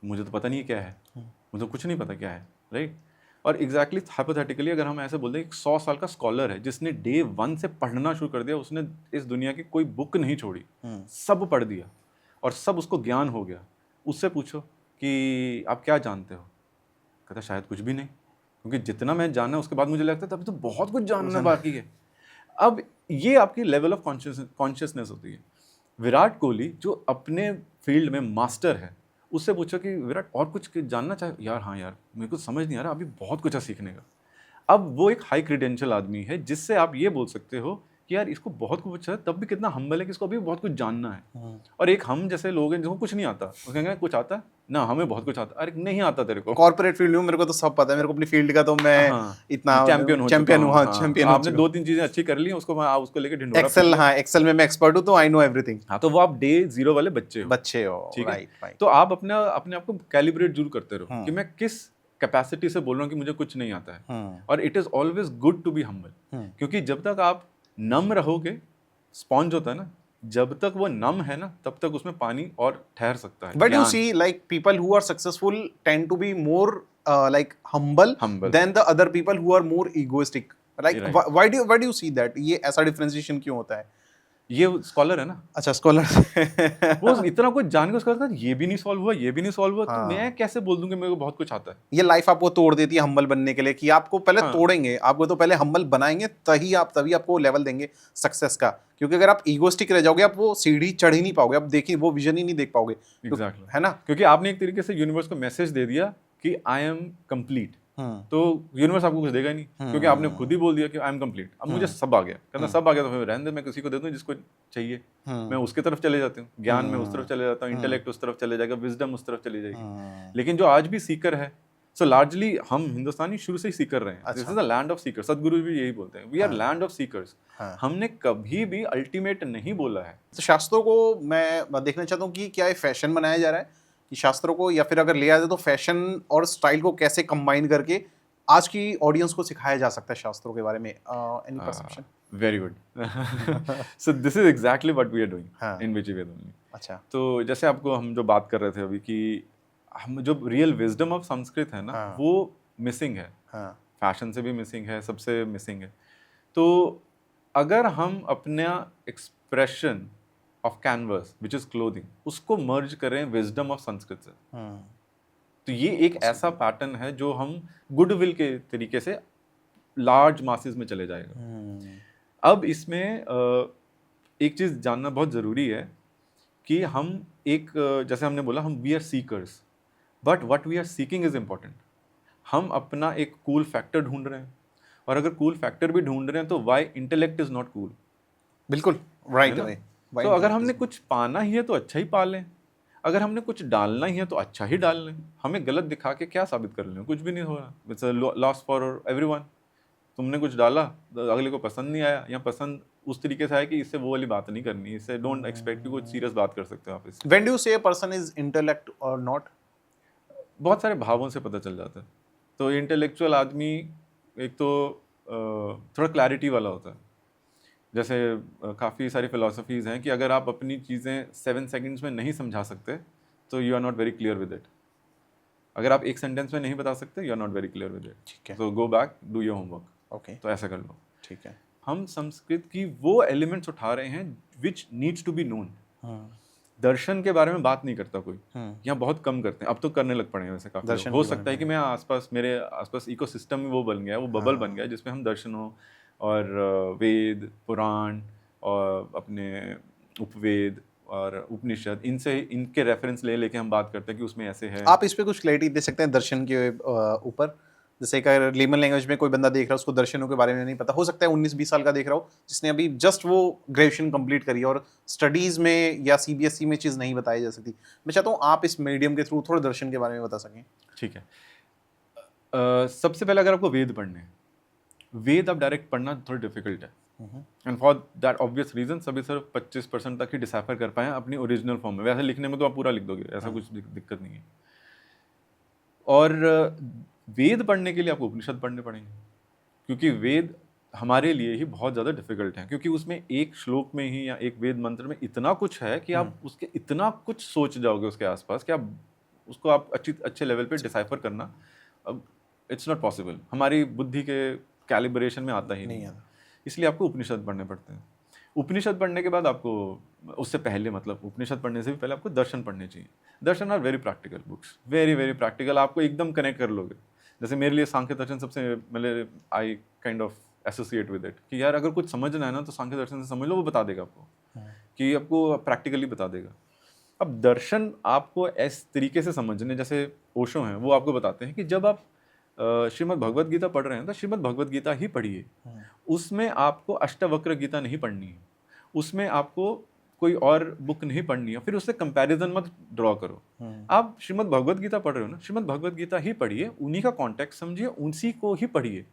मुझे तो पता नहीं क्या है, मुझे कुछ नहीं पता क्या है, राइट। और एग्जैक्टली हाइपोथेटिकली अगर हम ऐसे बोल दें, एक 100 साल का स्कॉलर है जिसने डे 1 से पढ़ना शुरू कर दिया, उसने इस दुनिया की कोई बुक नहीं छोड़ी, सब पढ़ दिया और सब उसको ज्ञान हो गया, उससे पूछो कि आप क्या जानते हो, कहता शायद कुछ भी नहीं, क्योंकि जितना मैं जानना उसके बाद मुझे लगता है तभी तो बहुत कुछ जानना बाकी है। अब ये आपकी लेवल ऑफ कॉन्शियसनेस होती है। विराट कोहली जो अपने फील्ड में मास्टर है, उससे पूछो कि विराट और कुछ जानना चाहे, यार हाँ यार मेरे को समझ नहीं आ रहा, अभी बहुत कुछ है सीखने का। अब वो एक हाई क्रेडेंशियल आदमी है जिससे आप ये बोल सकते हो कि यार इसको बहुत कुछ है, तब भी कितना हम्बल है कि इसको अभी बहुत कुछ जानना है। और एक हम जैसे लोग हैं जिनको कुछ नहीं आता, वो कहेंगे कुछ आता है ना, हमें बहुत कुछ आता, अरे नहीं आता तेरे को। कॉर्पोरेट फील्ड में मेरे को तो सब पता है, मेरे को अपनी फील्ड का तो मैं इतना चैंपियन हूँ, चैंपियन। आपने 2-3 चीजें अच्छी कर ली, उसको लेके ढिंढोरा एक्सेल, हाँ एक्सेल में मैं एक्सपर्ट हूँ, तो आई नो एवरीथिंग। हाँ, तो वो आप डे 0 वाले बच्चे हो, ठीक है। तो आप अपने आप को कैलिब्रेट जरूर करते रहो कि मैं किस कैपेसिटी से बोल रहा हूँ कि मुझे कुछ नहीं आता है। और it is always good to be humble, क्योंकि जब तक आप नम रहोगे, स्पॉन्ज होता है ना, जब तक वो नम है ना तब तक उसमें पानी और ठहर सकता है। But you see like people who are successful tend to be more like humble than the other people who are more egoistic, like why do you see that? ये ऐसा डिफरेंशिएशन क्यों होता है? ये स्कॉलर है ना, अच्छा, स्कॉलर। वो इतना कुछ जान के उसका कहता है, ये भी नहीं सॉल्व हुआ, ये भी नहीं सॉल्व हुआ, तो हाँ। मैं कैसे बोल दूं कि मेरे को बहुत कुछ आता है। ये लाइफ आपको तोड़ देती है हम्बल बनने के लिए, कि आपको पहले हाँ तोड़ेंगे, आपको तो पहले हम्बल बनाएंगे, तभी आपको लेवल देंगे सक्सेस का। क्योंकि अगर आप ईगोस्टिक रह जाओगे, आप वो सीढ़ी चढ़ ही नहीं पाओगे, आप देखिए वो विजन ही नहीं देख पाओगे। एग्जैक्टली, है ना? क्योंकि आपने एक तरीके से यूनिवर्स को मैसेज दे दिया कि आई एम कंप्लीट, हम्म। तो यूनिवर्स आपको कुछ देगा ही नहीं, क्योंकि आपने खुद ही बोल दिया कि आई एम कंप्लीट। अब मुझे सब आ गया, कहना सब आ गया तो फिर रहने दे, मैं किसी को दे दूं जिसको चाहिए, मैं उसकी तरफ चले जाती हूँ, ज्ञान में उस तरफ चले जाता हूँ, इंटेलेक्ट उस तरफ चले जाएगा, विजडम उस तरफ चली जाएगी। लेकिन जो आज भी सीकर है, सो लार्जली हम हिंदुस्तानी शुरू से ही सीकर रहे हैं। This is the land of seeker, Sadhguru भी यही बोलते हैं, we are land of seekers. हमने कभी भी अल्टीमेट नहीं बोला है। तो शास्त्रों को मैं देखना चाहता हूँ कि क्या ये फैशन बनाया जा रहा है, कि शास्त्रों को, या फिर अगर लिया जाए तो फैशन और स्टाइल को कैसे कंबाइन करके आज की ऑडियंस को सिखाया जा सकता है शास्त्रों के बारे में? Any perception? Very good. So this is exactly what we are doing in Vijay Ved only. अच्छा। तो जैसे आपको हम जो बात कर रहे थे अभी कि हम जो रियल विजडम ऑफ संस्कृत है ना, वो मिसिंग है, फैशन से भी मिसिंग है, सबसे मिसिंग है। तो अगर हम अपना expression of canvas which is clothing, उसको मर्ज करें विजडम ऑफ संस्कृत से, तो ये एक ऐसा पैटर्न है जो हम गुडविल के तरीके से लार्ज मासेस में चले जाएगा। अब इसमें एक चीज जानना बहुत जरूरी है कि हम एक, जैसे हमने बोला, हम we are seekers, but what we are seeking is important. हम अपना एक कूल फैक्टर ढूंढ रहे हैं, और अगर कूल फैक्टर भी ढूंढ रहे हैं तो why intellect is not cool. बिल्कुल राइट। तो अगर हमने कुछ पाना ही है तो अच्छा ही पा लें, अगर हमने कुछ डालना ही है तो अच्छा ही डाल लें। हमें गलत दिखा के क्या साबित कर लें, कुछ भी नहीं हो रहा। It's a loss for everyone. तुमने कुछ डाला, अगले को पसंद नहीं आया, या पसंद उस तरीके से आया कि इससे वो वाली बात नहीं करनी, इससे डोंट एक्सपेक्ट कि कुछ सीरियस बात कर सकते हो आप इससे। व्हेन डू यू से अ पर्सन इज इंटेलेक्ट और नॉट? बहुत सारे भावों से पता चल जाता है। तो इंटेलेक्चुअल आदमी एक तो थोड़ा क्लैरिटी वाला होता है। जैसे काफ़ी सारी फिलोसफीज़ हैं कि अगर आप अपनी चीज़ें 7 सेकंड्स में नहीं समझा सकते तो you are not very clear with it. अगर आप एक सेंटेंस में नहीं बता सकते, you are not very clear with it. ठीक है। तो go back, do your homework. Okay, तो ऐसा कर लो। ठीक है। हम संस्कृत की वो एलिमेंट्स उठा रहे हैं which needs to be known. दर्शन के बारे में बात नहीं करता कोई, यहाँ बहुत कम करते हैं, अब तो करने लग पड़े हैं वैसे काफी। हो सकता है कि मैं आसपास, मेरे आसपास इकोसिस्टम में वो बन गया, वो बबल बन गया जिसमें हम दर्शनों और वेद, पुराण और अपने उपवेद और उपनिषद, इनके रेफरेंस लेके हम बात करते हैं कि उसमें ऐसे है। आप इस पे कुछ क्लैरिटी दे सकते हैं दर्शन के ऊपर? जैसे एक अगर लेमन लैंग्वेज में कोई बंदा देख रहा है, उसको दर्शनों के बारे में नहीं पता, हो सकता है 19-20 साल का देख रहा हो, जिसने अभी जस्ट वो ग्रेजुएशन कंप्लीट करी है और स्टडीज में या सीबीएसई में चीज़ नहीं बताई जा सकती। मैं चाहता हूँ आप इस मीडियम के थ्रू थोड़ा दर्शन के बारे में बता सकें। ठीक है। सबसे पहले अगर आपको वेद पढ़ने हैं, वेद आप डायरेक्ट पढ़ना थोड़ा डिफिकल्ट है, and for that obvious reason सभी सिर्फ 25% तक ही डिसाइफर कर पाए अपनी ओरिजिनल फॉर्म में। वैसे लिखने में तो आप पूरा लिख दोगे, ऐसा कुछ दिक्कत नहीं है। और वेद पढ़ने के लिए आपको उपनिषद पढ़ने पड़ेंगे, क्योंकि वेद हमारे लिए ही बहुत ज़्यादा डिफिकल्ट है, क्योंकि उसमें एक श्लोक में ही या एक वेद मंत्र में इतना कुछ है कि आप उसके इतना कुछ सोच जाओगे उसके आसपास कि आप उसको आप अच्छे लेवल पे डिसाइफर करना, अब इट्स नॉट पॉसिबल, हमारी बुद्धि के कैलिब्रेशन में आता ही नहीं है। इसलिए आपको उपनिषद पढ़ने पड़ते हैं। उपनिषद पढ़ने के बाद आपको, उससे पहले मतलब उपनिषद पढ़ने से भी पहले आपको दर्शन पढ़ने चाहिए। Darshan are very practical books, very very practical, आपको एकदम कनेक्ट कर लोगे। जैसे मेरे लिए सांख्य दर्शन सबसे, मेरे I kind of associate with it कि यार अगर कुछ समझना है ना तो सांख्य दर्शन से समझ लो, वो बता देगा आपको, कि आपको प्रैक्टिकली बता देगा। अब दर्शन आपको इस तरीके से समझने, जैसे ओशो हैं, वो आपको बताते हैं कि जब आप श्रीमद् भगवत गीता पढ़ रहे हैं तो श्रीमद् भगवत गीता ही पढ़िए, उसमें आपको अष्टवक्र गीता नहीं पढ़नी है, उसमें आपको कोई और बुक नहीं पढ़नी है, फिर उससे कंपैरिजन मत ड्रॉ करो। आप श्रीमद् भगवत गीता पढ़ रहे हो ना, श्रीमद् भगवत गीता ही पढ़िए, उन्हीं का कॉन्टेक्स्ट समझिए, उसी को ही पढ़िए।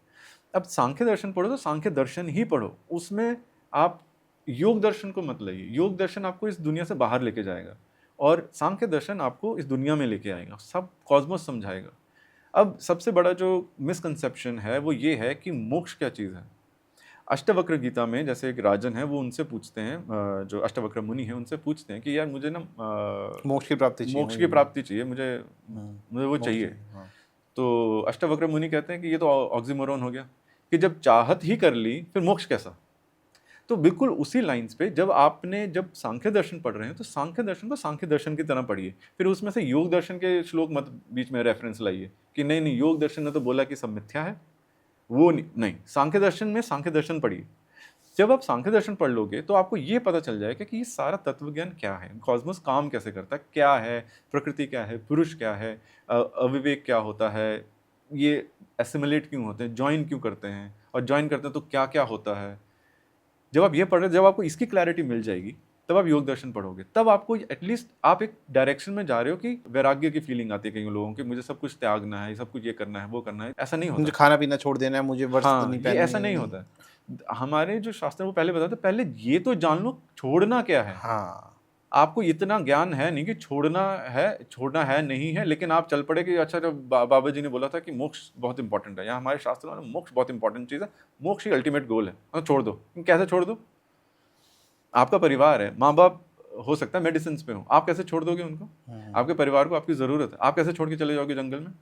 अब सांख्य दर्शन पढ़ो तो सांख्य दर्शन ही पढ़ो, उसमें आप योग दर्शन को मत लाइए। योग दर्शन आपको इस दुनिया से बाहर लेके जाएगा और सांख्य दर्शन आपको इस दुनिया में लेके आएगा, सब कॉस्मोस समझाएगा। अब सबसे बड़ा जो मिसकंसेप्शन है वो ये है कि मोक्ष क्या चीज़ है। अष्टवक्र गीता में जैसे एक राजन है, वो उनसे पूछते हैं, जो अष्टवक्र मुनि है उनसे पूछते हैं कि यार मुझे ना मोक्ष की प्राप्ति चाहिए, मुझे वो चाहिए। तो अष्टवक्र मुनि कहते हैं कि ये तो ऑक्सीमोरोन हो गया, कि जब चाहत ही कर ली फिर मोक्ष कैसा। तो बिल्कुल उसी लाइंस पे जब सांख्य दर्शन पढ़ रहे हैं तो सांख्य दर्शन को सांख्य दर्शन की तरह पढ़िए, फिर उसमें से योग दर्शन के श्लोक मत बीच में रेफरेंस लाइए कि नहीं नहीं योग दर्शन ने तो बोला कि सब मिथ्या है, वो नहीं, सांख्य दर्शन में सांख्य दर्शन पढ़िए। जब आप सांख्य दर्शन पढ़ लोगे तो आपको ये पता चल जाएगा कि ये सारा तत्व ज्ञान क्या है, कॉस्मोस काम कैसे करता है, क्या है प्रकृति, क्या है पुरुष, क्या है अविवेक क्या होता है, ये एसिमुलेट क्यों होते हैं, ज्वाइन क्यों करते हैं, और ज्वाइन करते हैं तो क्या क्या होता है। जब आप ये पढ़ रहे, जब आपको इसकी क्लैरिटी मिल जाएगी तब आप योग दर्शन पढ़ोगे, तब आपको एटलीस्ट आप एक डायरेक्शन में जा रहे हो कि वैराग्य की फीलिंग आती है कई लोगों की, मुझे सब कुछ त्यागना है, सब कुछ ये करना है, वो करना है। ऐसा नहीं मुझे होता, खाना पीना छोड़ देना है, मुझे वस्त्र हाँ नहीं ये पहनने ऐसा नहीं होता है। हमारे जो शास्त्र वो पहले बताते, पहले ये तो जान लो छोड़ना क्या है। हाँ आपको इतना ज्ञान है नहीं कि छोड़ना है नहीं है, लेकिन आप चल पड़े कि अच्छा जब बाबा जी ने बोला था कि मोक्ष बहुत इंपॉर्टेंट है, या हमारे शास्त्रों में मोक्ष बहुत इंपॉर्टेंट चीज़ है, मोक्ष ही अल्टीमेट गोल है, तो छोड़ दो। कैसे छोड़ दो? आपका परिवार है, माँ बाप हो सकता है मेडिसिन पे हो, आप कैसे छोड़ दोगे उनको? आपके परिवार को आपकी ज़रूरत है, आप कैसे छोड़ के चले जाओगे जंगल में?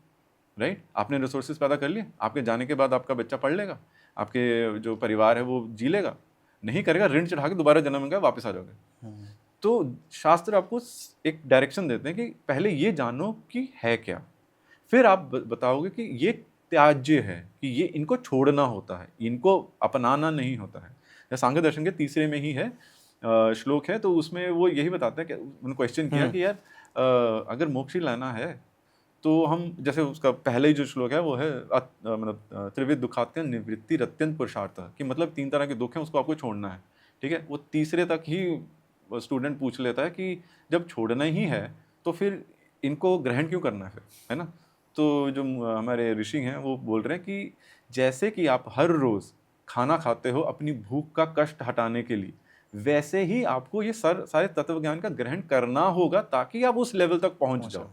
राइट? आपने रिसोर्सेज पैदा कर लिए, आपके जाने के बाद आपका बच्चा पढ़ लेगा, आपके जो परिवार है वो जी लेगा? नहीं करेगा, ऋण चढ़ा के दोबारा जन्म लेगा, वापस आ जाओगे। तो शास्त्र आपको एक डायरेक्शन देते हैं कि पहले ये जानो कि है क्या, फिर आप बताओगे कि ये त्याज्य है, कि ये इनको छोड़ना होता है, इनको अपनाना नहीं होता है। सांख्य दर्शन के तीसरे में ही है श्लोक है, तो उसमें वो यही बताते हैं कि उन्होंने क्वेश्चन किया कि यार अगर मोक्ष लाना है तो हम, जैसे उसका पहले ही जो श्लोक है वो है मतलब त्रिविध दुखात्य निवृत्ति अत्यंत पुरुषार्थ, कि मतलब 3 तरह के दुख हैं, उसको आपको छोड़ना है। ठीक है, वो तीसरे तक ही स्टूडेंट पूछ लेता है कि जब छोड़ना ही है तो फिर इनको ग्रहण क्यों करना है ना? तो जो हमारे ऋषि हैं वो बोल रहे हैं कि जैसे कि आप हर रोज़ खाना खाते हो अपनी भूख का कष्ट हटाने के लिए, वैसे ही आपको ये सारे तत्व ज्ञान का ग्रहण करना होगा ताकि आप उस लेवल तक पहुंच जाओ।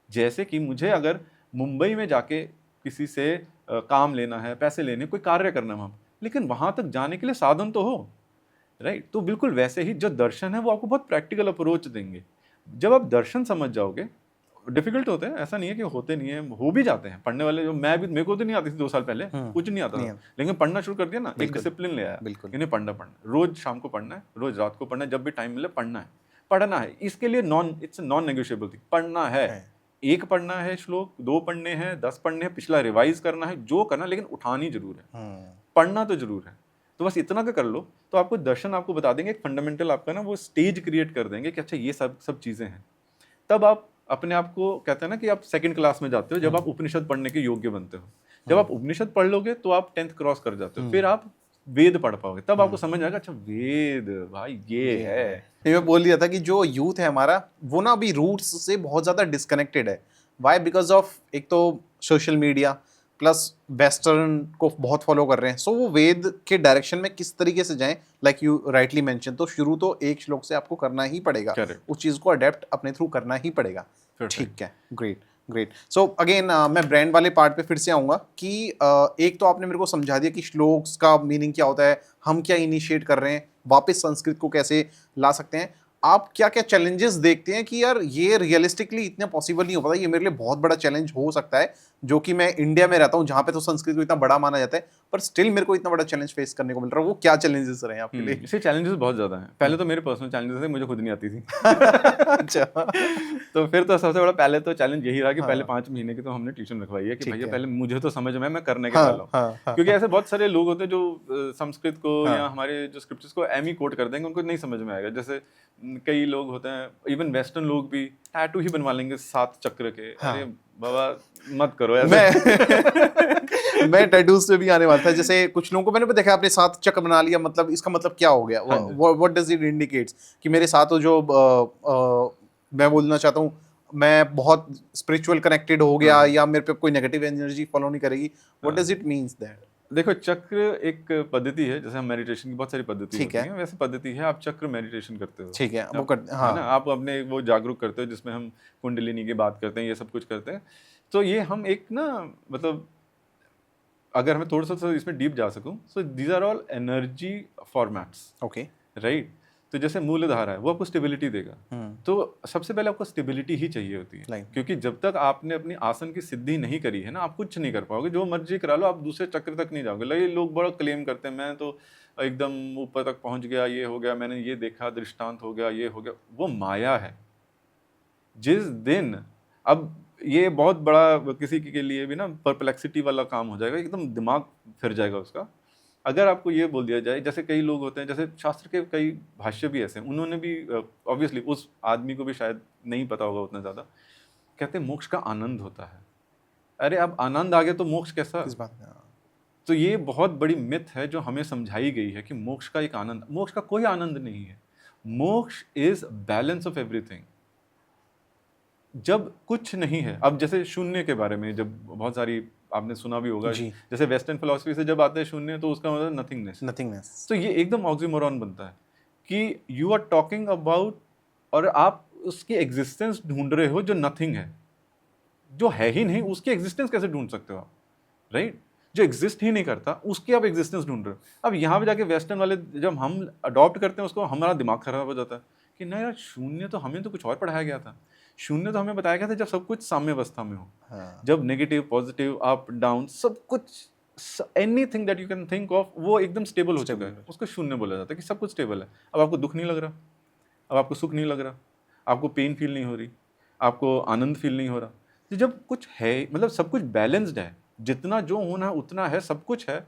जैसे कि मुझे अगर मुंबई में जाके किसी से काम लेना है, पैसे लेने, कोई कार्य करना है वहाँ, लेकिन वहाँ तक जाने के लिए साधन तो हो, राइट? तो बिल्कुल वैसे ही जो दर्शन है वो आपको बहुत प्रैक्टिकल अप्रोच देंगे। जब आप दर्शन समझ जाओगे, डिफिकल्ट होते हैं, ऐसा नहीं है कि होते नहीं है, हो भी जाते हैं। पढ़ने वाले जो मेरे को तो नहीं आती थी 2 साल पहले, कुछ नहीं आता था, लेकिन पढ़ना शुरू कर दिया ना, एक डिसिप्लिन ले आया, इन्हें पढ़ना रोज शाम को पढ़ना है, रोज रात को पढ़ना है, जब भी टाइम मिले पढ़ना है। इसके लिए इट्स नॉन नेगोशिएबल थिंग, पढ़ना है। 1 पढ़ना है श्लोक, 2 पढ़ने हैं, 10 पढ़ने हैं, पिछला रिवाइज करना है, जो करना, लेकिन उठानी जरूर है, पढ़ना तो जरूर है। तो बस इतना का कर लो तो आपको दर्शन आपको बता देंगे, एक फंडामेंटल आपका ना वो स्टेज क्रिएट कर देंगे कि अच्छा ये सब चीजें हैं। तब आप अपने आप को, कहते हैं ना कि आप सेकंड क्लास में जाते हो जब आप उपनिषद पढ़ने के योग्य बनते हो। जब आप उपनिषद पढ़ लोगे तो आप 10th क्रॉस कर जाते हो, फिर आप वेद पढ़ पाओगे, तब आपको समझ आएगा अच्छा वेद भाई ये है। मैं बोल दिया था कि जो यूथ है हमारा वो ना अभी रूट्स से बहुत ज़्यादा डिस्कनेक्टेड है। वाई? बिकॉज ऑफ एक तो सोशल मीडिया प्लस वेस्टर्न को बहुत फॉलो कर रहे हैं। सो वो वेद के डायरेक्शन में किस तरीके से जाएं, लाइक यू राइटली मेंशन, तो शुरू तो एक श्लोक से आपको करना ही पड़ेगा, उस चीज़ को अडेप्ट अपने थ्रू करना ही पड़ेगा। ठीक है, ग्रेट ग्रेट। सो अगेन मैं ब्रांड वाले पार्ट पे फिर से आऊँगा कि एक तो आपने मेरे को समझा दिया कि श्लोक्स का मीनिंग क्या होता है, हम क्या इनिशिएट कर रहे हैं, वापस संस्कृत को कैसे ला सकते हैं। आप क्या क्या चैलेंजेस देखते हैं कि यार ये रियलिस्टिकली इतना पॉसिबल नहीं हो पाता, ये मेरे लिए बहुत बड़ा चैलेंज हो सकता है, जो कि मैं इंडिया में रहता हूँ जहाँ पे तो संस्कृत को इतना बड़ा माना जाता है, पर स्टिल मेरे को इतना बड़ा चैलेंज फेस करने को मिल रहा है। वो क्या चैलेंजेस रहे हैं आपके लिए? इससे चैलेंजेस बहुत ज़्यादा हैं। पहले तो मेरे पर्सनल चैलेंजेस थे, मुझे खुद नहीं आती थी। अच्छा। तो फिर तो सबसे बड़ा पहले तो चैलेंज यही रहा कि पहले 5 महीने की तो हमने ट्यूशन रखवाई है कि भैया पहले मुझे तो समझ में, मैं करने के वाला हूँ। क्योंकि ऐसे बहुत सारे लोग होते हैं जो संस्कृत को या हमारे जो स्क्रिप्चर्स को एम ही कोट कर देंगे, उनको नहीं समझ में आएगा। जैसे कई लोग होते हैं, इवन वेस्टर्न लोग भी टैटू ही बनवा लेंगे 7 चक्र के। अरे बाबा मत करो ऐसे। मैं टैटूज पे भी आने वाला था। जैसे कुछ लोगों को मैंने देखा आपने 7 चक्र बना लिया, मतलब इसका मतलब क्या हो गया? व्हाट डज इट इंडिकेट्स कि मेरे साथ जो मैं बोलना चाहता हूँ मैं बहुत स्पिरिचुअल कनेक्टेड हो गया या मेरे पे कोई नेगेटिव एनर्जी फॉलो नहीं करेगी? What does it means that? देखो चक्र एक पद्धति है, जैसे हम मेडिटेशन की बहुत सारी पद्धति होती है, वैसे पद्धति है, आप चक्र मेडिटेशन करते हो। ठीक है, वो है ना, आप अपने वो जागरूक करते हो जिसमें हम कुंडलिनी की बात करते हैं, ये सब कुछ करते हैं। तो ये हम एक ना, मतलब अगर मैं थोड़ा सा इसमें डीप जा सकूं, so these are all energy formats. Okay, right? तो जैसे मूलधारा है वो आपको स्टेबिलिटी देगा। तो सबसे पहले आपको स्टेबिलिटी ही चाहिए होती है, क्योंकि जब तक आपने अपनी आसन की सिद्धि नहीं करी है ना, आप कुछ नहीं कर पाओगे। जो मर्जी करा लो, आप दूसरे चक्र तक नहीं जाओगे। लगे लोग बड़ा क्लेम करते हैं, मैं तो एकदम ऊपर तक पहुंच गया, ये हो गया, मैंने ये देखा, दृष्टांत हो गया, ये हो गया। वो माया है। जिस दिन, अब ये बहुत बड़ा किसी के लिए भी ना परप्लेक्सिटी वाला काम हो जाएगा, एकदम दिमाग फिर जाएगा उसका। अगर आपको ये बोल दिया जाए, जैसे कई लोग होते हैं, जैसे शास्त्र के कई भाष्य भी ऐसे हैं, उन्होंने भी ऑब्वियसली उस आदमी को भी शायद नहीं पता होगा उतना ज़्यादा, कहते हैं मोक्ष का आनंद होता है। अरे अब आनंद आ गया तो मोक्ष कैसा? किस बात में? तो ये बहुत बड़ी मिथ है जो हमें समझाई गई है कि मोक्ष का एक आनंद। मोक्ष का कोई आनंद नहीं है। मोक्ष इज बैलेंस ऑफ एवरीथिंग। जब कुछ नहीं है, अब जैसे शून्य के बारे में जब बहुत सारी आपने सुना भी होगा, जैसे वेस्टर्न फिलॉसफी से जब आते हैं शून्य, तो उसका मतलब नथिंगनेस। तो ये एकदम ऑक्सीमोरॉन बनता है कि यू आर टॉकिंग अबाउट, और आप उसकी एग्जिस्टेंस ढूंढ रहे हो जो नथिंग है, जो है ही नहीं, उसकी एग्जिस्टेंस कैसे ढूंढ सकते हो आप? राइट? जो एग्जिस्ट ही नहीं करता उसकी आप एग्जिस्टेंस ढूंढ रहे हो। अब यहाँ पे जाके वेस्टर्न वाले जब हम अडॉप्ट करते हैं उसको, हमारा दिमाग खराब हो जाता है कि नहीं यार, शून्य तो हमें तो कुछ और पढ़ाया गया था। शून्य तो हमें बताया गया था जब सब कुछ साम्य अवस्था में हो। हाँ। जब नेगेटिव, पॉजिटिव, अप, डाउन, सब कुछ, anything that you can think of, वो एकदम स्टेबल हो चुका है, उसको शून्य बोला जाता है कि सब कुछ स्टेबल है। अब आपको दुख नहीं लग रहा, अब आपको सुख नहीं लग रहा, आपको पेन फील नहीं हो रही, आपको आनंद फील नहीं हो रहा। तो जब कुछ है, मतलब सब कुछ बैलेंस्ड है, जितना जो होना है उतना है, सब कुछ है,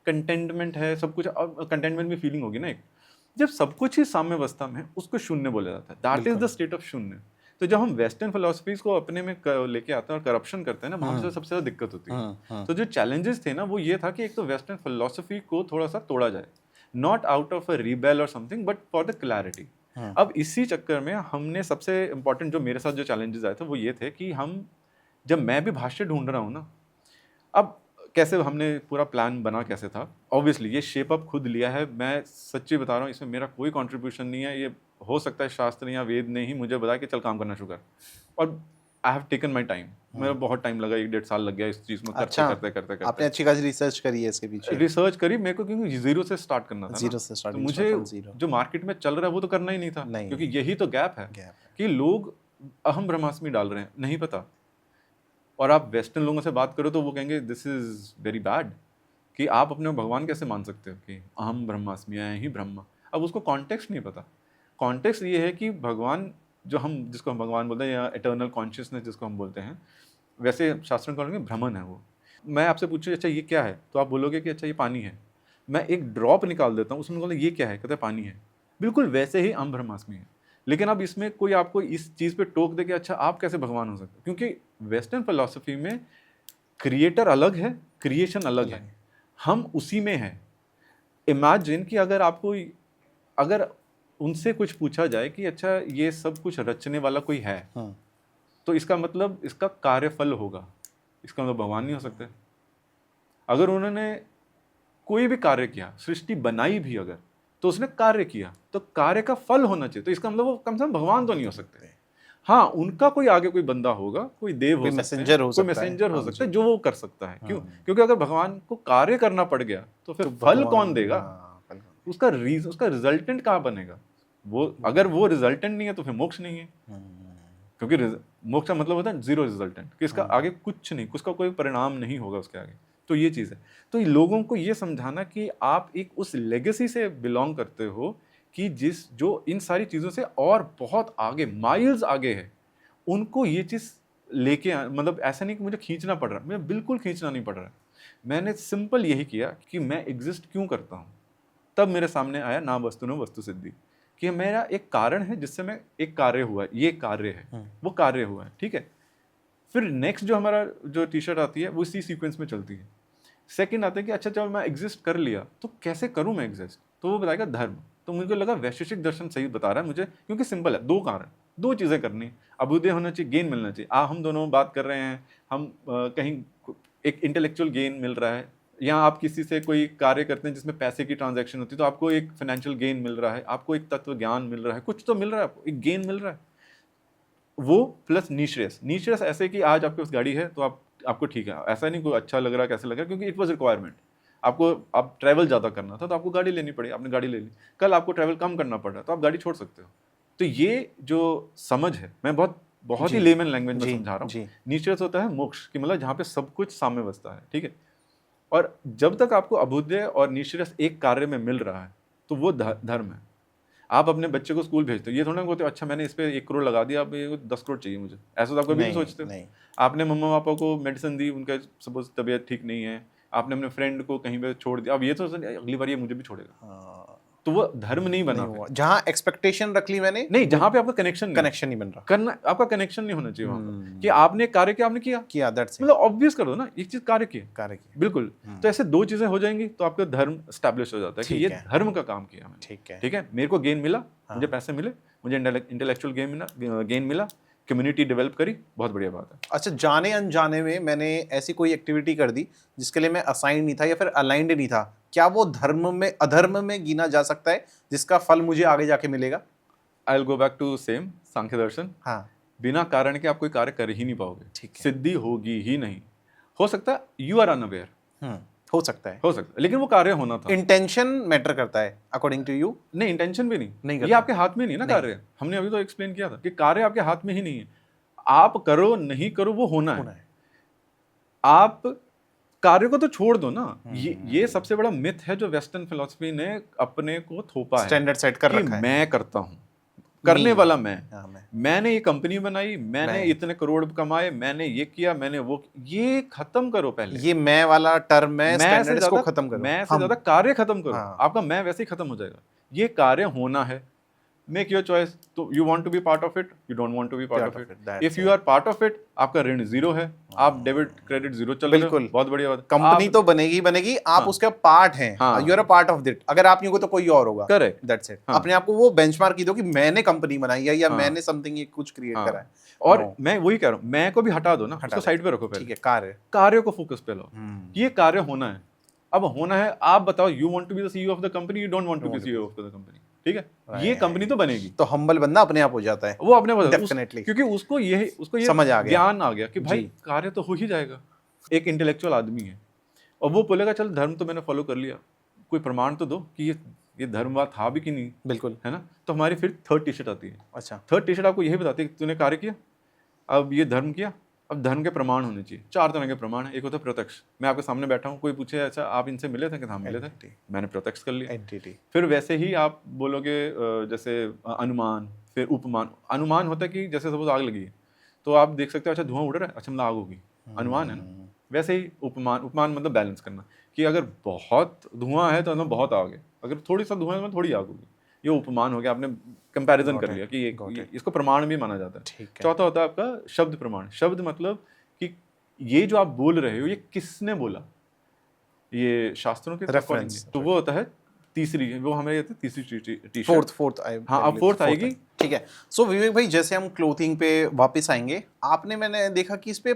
कंटेंटमेंट है, सब कुछ। अब कंटेंटमेंट में फीलिंग होगी ना एक, जब सब कुछ ही साम्य अवस्था में है, उसको शून्य बोला जाता है। That is the state of शून्य। तो जब हम वेस्टर्न फिलोसफीज को अपने में लेके आते हैं और करप्शन करते हैं ना, वहां से सबसे ज्यादा दिक्कत होती है। तो जो चैलेंजेस थे ना, वो ये था कि एक तो वेस्टर्न फिलोसफी को थोड़ा सा तोड़ा जाए, not out of a rebel और something, but for the clarity. अब इसी चक्कर में हमने सबसे इंपॉर्टेंट, जो मेरे साथ जो चैलेंजेस आए थे, वो ये थे कि हम, जब मैं भी भाष्य ढूंढ रहा हूँ ना, अब कैसे हमने पूरा प्लान बना कैसे था, ऑब्वियसली ये शेप अप खुद लिया है। मैं सच्ची बता रहा हूँ, इसमें मेरा कोई कंट्रीब्यूशन नहीं है। ये हो सकता है शास्त्र या वेद ने ही मुझे बताया कि चल काम करना शुरू कर, और I have taken my time. मेरा बहुत टाइम लगा, 1-1.5 साल लग गया इस चीज़ में। अच्छा, करते आपने अच्छी खासी रिसर्च करी है इसके पीछे? रिसर्च करी मेरे को, क्योंकि जीरो से स्टार्ट करना था। जीरो से स्टार्ट, तो मुझे जो मार्केट में चल रहा है वो तो करना ही नहीं था, क्योंकि यही तो गैप है कि लोग अहम ब्रह्मास्मि डाल रहे हैं, नहीं पता। और आप वेस्टर्न लोगों से बात करो तो वो कहेंगे दिस इज वेरी बैड, कि आप अपने भगवान कैसे मान सकते हो कि अहम ब्रह्मास्मि है ही ब्रह्मा। अब उसको कॉन्टेक्स्ट नहीं पता। कॉन्टेक्स्ट ये है कि भगवान, जो हम, जिसको हम भगवान बोलते हैं, या इटर्नल कॉन्शियसनेस जिसको हम बोलते हैं, वैसे शास्त्र कहेंगे ब्रह्मन है वो। मैं आपसे पूछूँ अच्छा ये क्या है, तो आप बोलोगे कि अच्छा ये पानी है। मैं एक ड्रॉप निकाल देता हूँ, उसमें बोलते ये क्या है, कहते हैं पानी है। बिल्कुल वैसे ही अहम ब्रह्मास्मि है। लेकिन अब इसमें कोई आपको इस चीज़ पे टोक दे कि अच्छा आप कैसे भगवान हो सकते, क्योंकि वेस्टर्न फिलॉसफी में क्रिएटर अलग है, क्रिएशन अलग है, हम उसी में हैं। इमेजिन कि अगर आपको, अगर उनसे कुछ पूछा जाए कि अच्छा ये सब कुछ रचने वाला कोई है, तो इसका मतलब इसका कार्यफल होगा, इसका मतलब भगवान नहीं हो सकते। अगर उन्होंने कोई भी कार्य किया, सृष्टि बनाई भी अगर, तो उसने कार्य किया, तो कार्य का फल होना चाहिए, तो इसका मतलब वो कम से कम भगवान तो नहीं हो सकते। हाँ, उनका कोई आगे कोई बंदा होगा, कोई देव हो सकता है, कोई मैसेंजर हो सकता है जो वो कर सकता है। क्यों? क्योंकि अगर भगवान को कार्य करना पड़ गया तो फिर फल कौन देगा? उसका रिजल्टेंट कहाँ बनेगा? वो अगर वो रिजल्टेंट नहीं है तो फिर मोक्ष नहीं है, क्योंकि मोक्ष का मतलब होता है जीरो रिजल्टेंट, कि इसका आगे कुछ नहीं, उसका कोई परिणाम नहीं होगा उसके आगे। तो ये चीज़ है। तो लोगों को ये समझाना कि आप एक उस लेगेसी से बिलोंग करते हो कि जो इन सारी चीज़ों से और बहुत आगे, माइल्स आगे है, उनको ये चीज़ लेके मतलब ऐसा नहीं कि मुझे खींचना पड़ रहा है, मुझे बिल्कुल खींचना नहीं पड़ रहा है। मैंने सिंपल यही किया कि मैं एग्जिस्ट क्यों करता हूँ। तब मेरे सामने आया ना वस्तु न वस्तु सिद्धि, कि मेरा एक कारण है जिससे मैं एक कार्य हुआ, ये कार्य है, वो कार्य हुआ है, ठीक है। फिर नेक्स्ट जो हमारा जो टी शर्ट आती है वो इसी सीक्वेंस में चलती है। सेकंड आता है कि अच्छा जब मैं एग्जिस्ट कर लिया तो कैसे करूं मैं एग्जिस्ट, तो वो बताएगा धर्म। तो मुझे लगा वैशेषिक दर्शन सही बता रहा है मुझे, क्योंकि सिंपल है, दो कारण, दो चीज़ें करनी, अभ्युदय होना चाहिए, गेन मिलना चाहिए। हम दोनों बात कर रहे हैं, हम कहीं एक इंटेलेक्चुअल गेन मिल रहा है, या आप किसी से कोई कार्य करते हैं जिसमें पैसे की ट्रांजैक्शन होती है, तो आपको एक फाइनेंशियल गेन मिल रहा है, आपको एक तत्व ज्ञान मिल रहा है, कुछ तो मिल रहा है, आपको एक गेन मिल रहा है। वो प्लस निश्रेयस ऐसे कि आज आपके पास गाड़ी है तो आपको ठीक है, ऐसा नहीं कोई अच्छा लग रहा है कैसे लग रहा है, क्योंकि इट वॉज रिक्वायरमेंट। आपको आप ट्रैवल ज़्यादा करना था तो आपको गाड़ी लेनी पड़ी, आपने गाड़ी ले ली। कल आपको ट्रैवल कम करना पड़ रहा तो आप गाड़ी छोड़ सकते हो। तो ये जो समझ है, मैं बहुत ही जी, लेमन लैंग्वेज में जी, समझा रहा जी। हूँ। नीचे से होता है मोक्ष, कि मतलब जहाँ पे सब कुछ साम्य बसता है, ठीक है। और जब तक आपको अभ्युदय और निश्रेयस एक कार्य में मिल रहा है तो वो धर्म है। आप अपने बच्चे को स्कूल भेजते हो, ये थोड़ा ना बोलते हो अच्छा मैंने इस पे 1 करोड़ लगा दिया, अब ये 10 करोड़ चाहिए मुझे, ऐसा तो आप कभी नहीं सोचते हो। नहीं। आपने मम्मा पापा को मेडिसिन दी, उनका सपोज तबीयत ठीक नहीं है, आपने अपने फ्रेंड को कहीं पे छोड़ दिया, अब ये तो अगली बार ये मुझे भी छोड़ेगा, हाँ, तो वो धर्म नहीं बना। नहीं हुआ। जहाँ एक्सपेक्टेशन रख ली मैंने, नहीं, जहाँ पे आपका कनेक्शन नहीं बन रहा। करना, आपका कनेक्शन नहीं होना चाहिए वहां पर कि आपने कार्य किया, आपने किया, दैट्स इट। मतलब ऑब्वियस कर दो ना, एक चीज कार्य किया, कार्य किया। बिल्कुल। तो ऐसे 2 चीजें हो जाएंगी तो आपका धर्म स्टैब्लिश हो जाता है कि ठीक ये है। धर्म का काम किया मैंने, ठीक है। ठीक है। मेरे को गेन मिला, मुझे पैसे मिले, मुझे इंटेलेक्चुअल गेन मिला, कम्युनिटी डेवलप करी, बहुत बढ़िया बात है। अच्छा, जाने अनजाने में मैंने ऐसी कोई एक्टिविटी कर दी जिसके लिए मैं असाइन नहीं था या फिर अलाइंड नहीं था, क्या वो धर्म में अधर्म में गिना जा सकता है जिसका फल मुझे आगे जाके मिलेगा? I will go back to same Sankhya darshan. हाँ, बिना कारण के आप कोई कार्य कर ही नहीं पाओगे, ठीक है। सिद्धि होगी ही नहीं। हो सकता है यू आर अनअवेयर, हो सकता है, लेकिन वो कार्य होना था। इंटेंशन मैटर करता है अकॉर्डिंग टू यू? नहीं, इंटेंशन भी नहीं करता। ये आपके हाथ में नहीं है ना कार्य। हमने अभी तो एक्सप्लेन किया था कि कार्य आपके हाथ में ही नहीं है, आप करो नहीं करो वो होना है। आप कार्य को तो छोड़ दो ना, ये सबसे बड़ा मिथ है जो वेस्टर्न फिलॉसफी ने अपने को थोपा है, स्टैंडर्ड सेट कर रखा है, मैं करता हूँ, करने वाला हाँ, मैंने ये कंपनी बनाई, मैंने इतने करोड़ कमाए, मैंने ये किया, मैंने वो, ये खत्म करो पहले। ये मैं वाला टर्म है, मैं से स्टैंडर्ड्स को ज्यादा खत्म करो, मैं से ज्यादा कार्य खत्म करो। हाँ। आपका मैं वैसे ही खत्म हो जाएगा। ये कार्य होना है, मेक योर चॉइस। तो you want to be part of it, you don't want to be part of it. If you are part of it, आपका ऋण 0 है, आप डेबिट क्रेडिट 0 चल रहे हो, बहुत बढ़िया बात। कंपनी तो बनेगी, आप उसका पार्ट हैं, you are a part of it. अगर आप नहीं हो तो कोई और होगा, करेक्ट, दैट्स इट। अपने आप को वो बेंचमार्क की दो कि मैंने कंपनी बनाई है या मैंने समथिंग ये कुछ क्रिएट करा है। और मैं वही कह रहा हूँ, मैं को भी हटा दो ना, उसको साइड पे रखो पहले, ठीक है। कार्य को फोकस पे लो, ये कार्य होना है। अब होना है, आप बताओ, you want to be the CEO of the company, you don't want to be CEO of the company, ठीक है। ये कंपनी तो बनेगी, तो हम्बल बंदा अपने आप हो जाता है, वो अपने डेफिनेटली, क्योंकि उसको ये समझ आ गया, ज्ञान आ गया कि भाई कार्य तो हो ही जाएगा। एक इंटेलेक्चुअल आदमी है और वो बोलेगा चल धर्म तो मैंने फॉलो कर लिया, कोई प्रमाण तो दो कि ये धर्म बात था भी कि नहीं, बिल्कुल, है ना। तो हमारी फिर 3rd टी-शर्ट आती है। अच्छा, 3rd टी-शर्ट आपको यही बताती है कि तूने कार्य किया, अब ये धर्म किया, अब धर्म के प्रमाण होने चाहिए। 4 तरह के प्रमाण है। एक होता है प्रत्यक्ष, मैं आपके सामने बैठा हूँ, कोई पूछे अच्छा आप इनसे मिले थे, कि हाँ मिले थे, मैंने प्रत्यक्ष कर लिया। एंटिटी। फिर वैसे ही आप बोलोगे जैसे अनुमान, फिर उपमान। अनुमान होता है कि जैसे सपोज आग लगी है तो आप देख सकते हो अच्छा धुआं उड़ रहा है, अच्छा मतलब आग होगी, अनुमान है ना। वैसे ही उपमान मतलब बैलेंस करना, कि अगर बहुत धुआं है तो मतलब बहुत आग है, अगर थोड़ी सा धुआं है तो थोड़ी आग होगी। ये उपमान हो गया, आपने कंपैरिजन कर लिया कि इसको प्रमाण भी माना जाता है। चौथा होता है आपका शब्द प्रमाण। शब्द मतलब कि ये जो आप बोल रहे हो ये किसने बोला, ये शास्त्रों के रेफरेंस, तो वो होता है तीसरी, वो हमारे तीसरी टी-शर्ट। फोर्थ हाँ, अब फोर्थ आएगी, ठीक है। सो विवेक भाई, जैसे हम क्लोथिंग पे वापस आएंगे, आपने मैंने देखा कि इस पे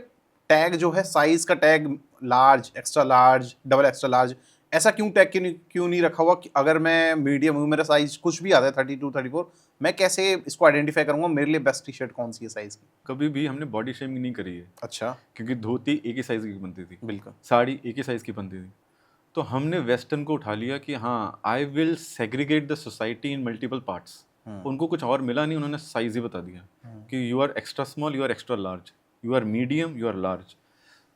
टैग जो है, साइज का tag, large, extra large, double extra large, ऐसा क्यों टैग क्यों नहीं रखा हुआ कि अगर मैं मीडियम हूँ, मेरा साइज कुछ भी आता है 32, 34, मैं कैसे इसको आइडेंटिफाई करूंगा मेरे लिए बेस्ट टी-शर्ट कौन सी है साइज की? कभी भी हमने बॉडी शेमिंग नहीं करी है। अच्छा, क्योंकि धोती एक ही साइज की बनती थी, बिल्कुल, साड़ी एक ही साइज की बनती थी, तो हमने वेस्टर्न को उठा लिया कि हाँ I will segregate the society in multiple parts. उनको कुछ और मिला नहीं, उन्होंने साइज ही बता दिया कि you are extra small, you are extra large, you are medium, you are large.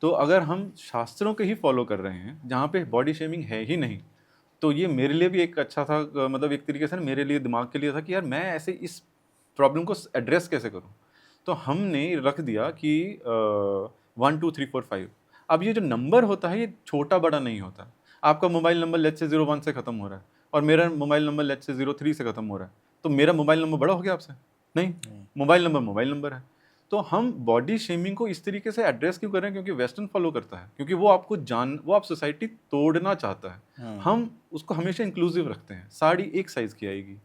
तो अगर हम शास्त्रों के ही फॉलो कर रहे हैं जहाँ पे बॉडी शेमिंग है ही नहीं, तो ये मेरे लिए भी एक अच्छा था, मतलब एक तरीके से मेरे लिए, दिमाग के लिए था कि यार मैं ऐसे इस प्रॉब्लम को एड्रेस कैसे करूँ। तो हमने रख दिया कि 1 2 3 4 5। अब ये जो नंबर होता है ये छोटा बड़ा नहीं होता। आपका मोबाइल नंबर लेट्स से 01 से ख़त्म हो रहा है और मेरा मोबाइल नंबर लेट्स से 03 से ख़त्म हो रहा है, तो मेरा मोबाइल नंबर बड़ा हो गया आपसे? नहीं, मोबाइल नंबर है। तो हम बॉडी शेमिंग को इस तरीके से एड्रेस क्यों कर रहे हैं? क्योंकि वेस्टर्न फॉलो करता है, क्योंकि वो आपको वो आप सोसाइटी तोड़ना चाहता है। हम उसको हमेशा इंक्लूसिव रखते हैं। साड़ी एक साइज़ की आएगी,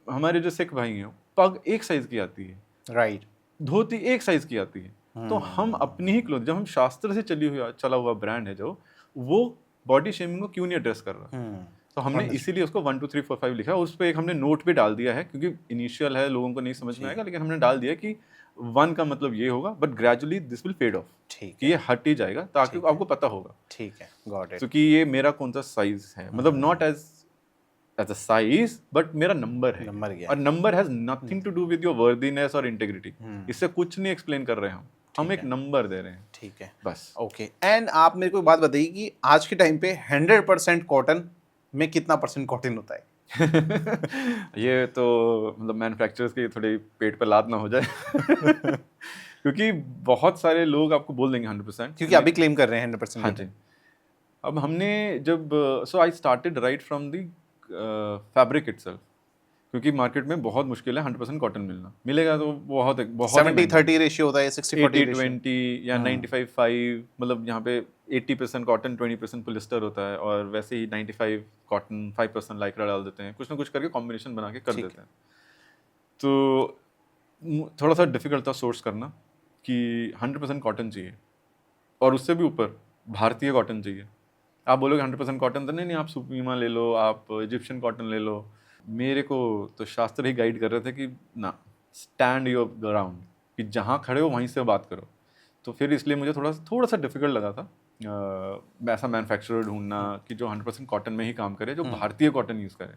हमारे जो सिख भाई हैं पग एक साइज़ की आती है, राइट, धोती एक साइज़ की आती है। तो हम अपनी ही क्लोथ, जब हम शास्त्र से चला हुआ ब्रांड है जो, वो बॉडी शेमिंग को क्यों नहीं एड्रेस कर रहा? तो हमने इसीलिए उसको 1 2 3 4 5 लिखा, उस पर एक हमने नोट भी डाल दिया है, क्योंकि इनिशियल है, लोगों को नहीं समझ में आएगा, लेकिन हमने डाल दिया कि 1 का मतलब ये होगा, but gradually this will fade off, ठीक कि ये हट ही जाएगा, ताकि आपको पता होगा ठीक है, गॉट इट। तो कि ये मेरा कौन सा साइज है, मतलब not as a size, but मेरा नंबर है, नंबर क्या है? और number has nothing to do with your worthiness और इंटेग्रिटी, इससे कुछ नहीं एक्सप्लेन कर रहे हैं हम एक नंबर दे रहे हैं, ठीक है, बस। ओके। एंड आप मेरे को एक बात बताइए कि आज के टाइम पे 100% कॉटन में कितना परसेंट कॉटन होता है? ये तो मतलब मैन्युफैक्चरर्स के थोड़े पेट पे लात ना हो जाए क्योंकि बहुत सारे लोग आपको बोल देंगे 100%, क्योंकि अभी क्लेम कर रहे हैं 100% हाँ जी। अब हमने जब so I started right from the fabric itself, क्योंकि मार्केट में बहुत मुश्किल है 100% कॉटन मिलना, मिलेगा तो बहुत 70-30 रेशियो होता है, 60-40 रेशियो। 80-20 या 95-5, मतलब यहाँ पे 80% कॉटन 20% पोलिस्टर होता है, और वैसे ही 95 कॉटन 5% लाइक्रा डाल देते हैं, कुछ ना कुछ करके कॉम्बिनेशन बना के कर देते हैं। तो थोड़ा सा डिफिकल्ट था सोर्स करना कि 100% कॉटन चाहिए, और उससे भी ऊपर भारतीय कॉटन चाहिए। आप बोलोगे 100% कॉटन, तो नहीं, आप सुपीमा ले लो, आप इजिप्शियन कॉटन ले लो। मेरे को तो शास्त्र ही गाइड कर रहे थे कि ना, स्टैंड योर ग्राउंड, कि जहाँ खड़े हो वहीं से बात करो। तो फिर इसलिए मुझे थोड़ा सा डिफिकल्ट लगा था ऐसा मैन्युफैक्चरर ढूंढना कि जो 100% कॉटन में ही काम करे, जो भारतीय कॉटन यूज़ करे।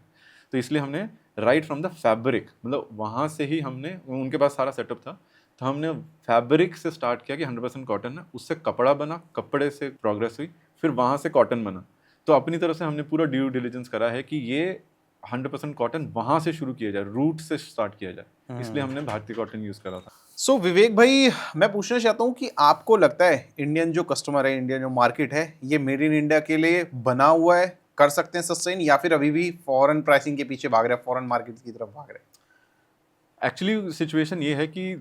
तो इसलिए हमने राइट फ्रॉम द फैब्रिक, मतलब वहाँ से ही हमने, उनके पास सारा सेटअप था, तो हमने फैब्रिक से स्टार्ट किया कि 100% कॉटन है, उससे कपड़ा बना, कपड़े से प्रोग्रेस हुई, फिर वहाँ से कॉटन बना। तो अपनी तरफ से हमने पूरा ड्यू डिलिजेंस करा है कि ये 100% कॉटन वहाँ से शुरू किया जाए, रूट से स्टार्ट किया जाए, इसलिए हमने भारतीय कॉटन यूज़ करा था। सो विवेक भाई, मैं पूछना चाहता हूँ कि आपको लगता है इंडियन जो कस्टमर है, इंडियन जो मार्केट है, ये मेड इन इंडिया के लिए बना हुआ है, कर सकते हैं सस्टेन, या फिर अभी भी फॉरेन प्राइसिंग के पीछे भाग रहे हैं, फॉरेन मार्केट की तरफ भाग रहे हैं? एक्चुअली सिचुएशन ये है कि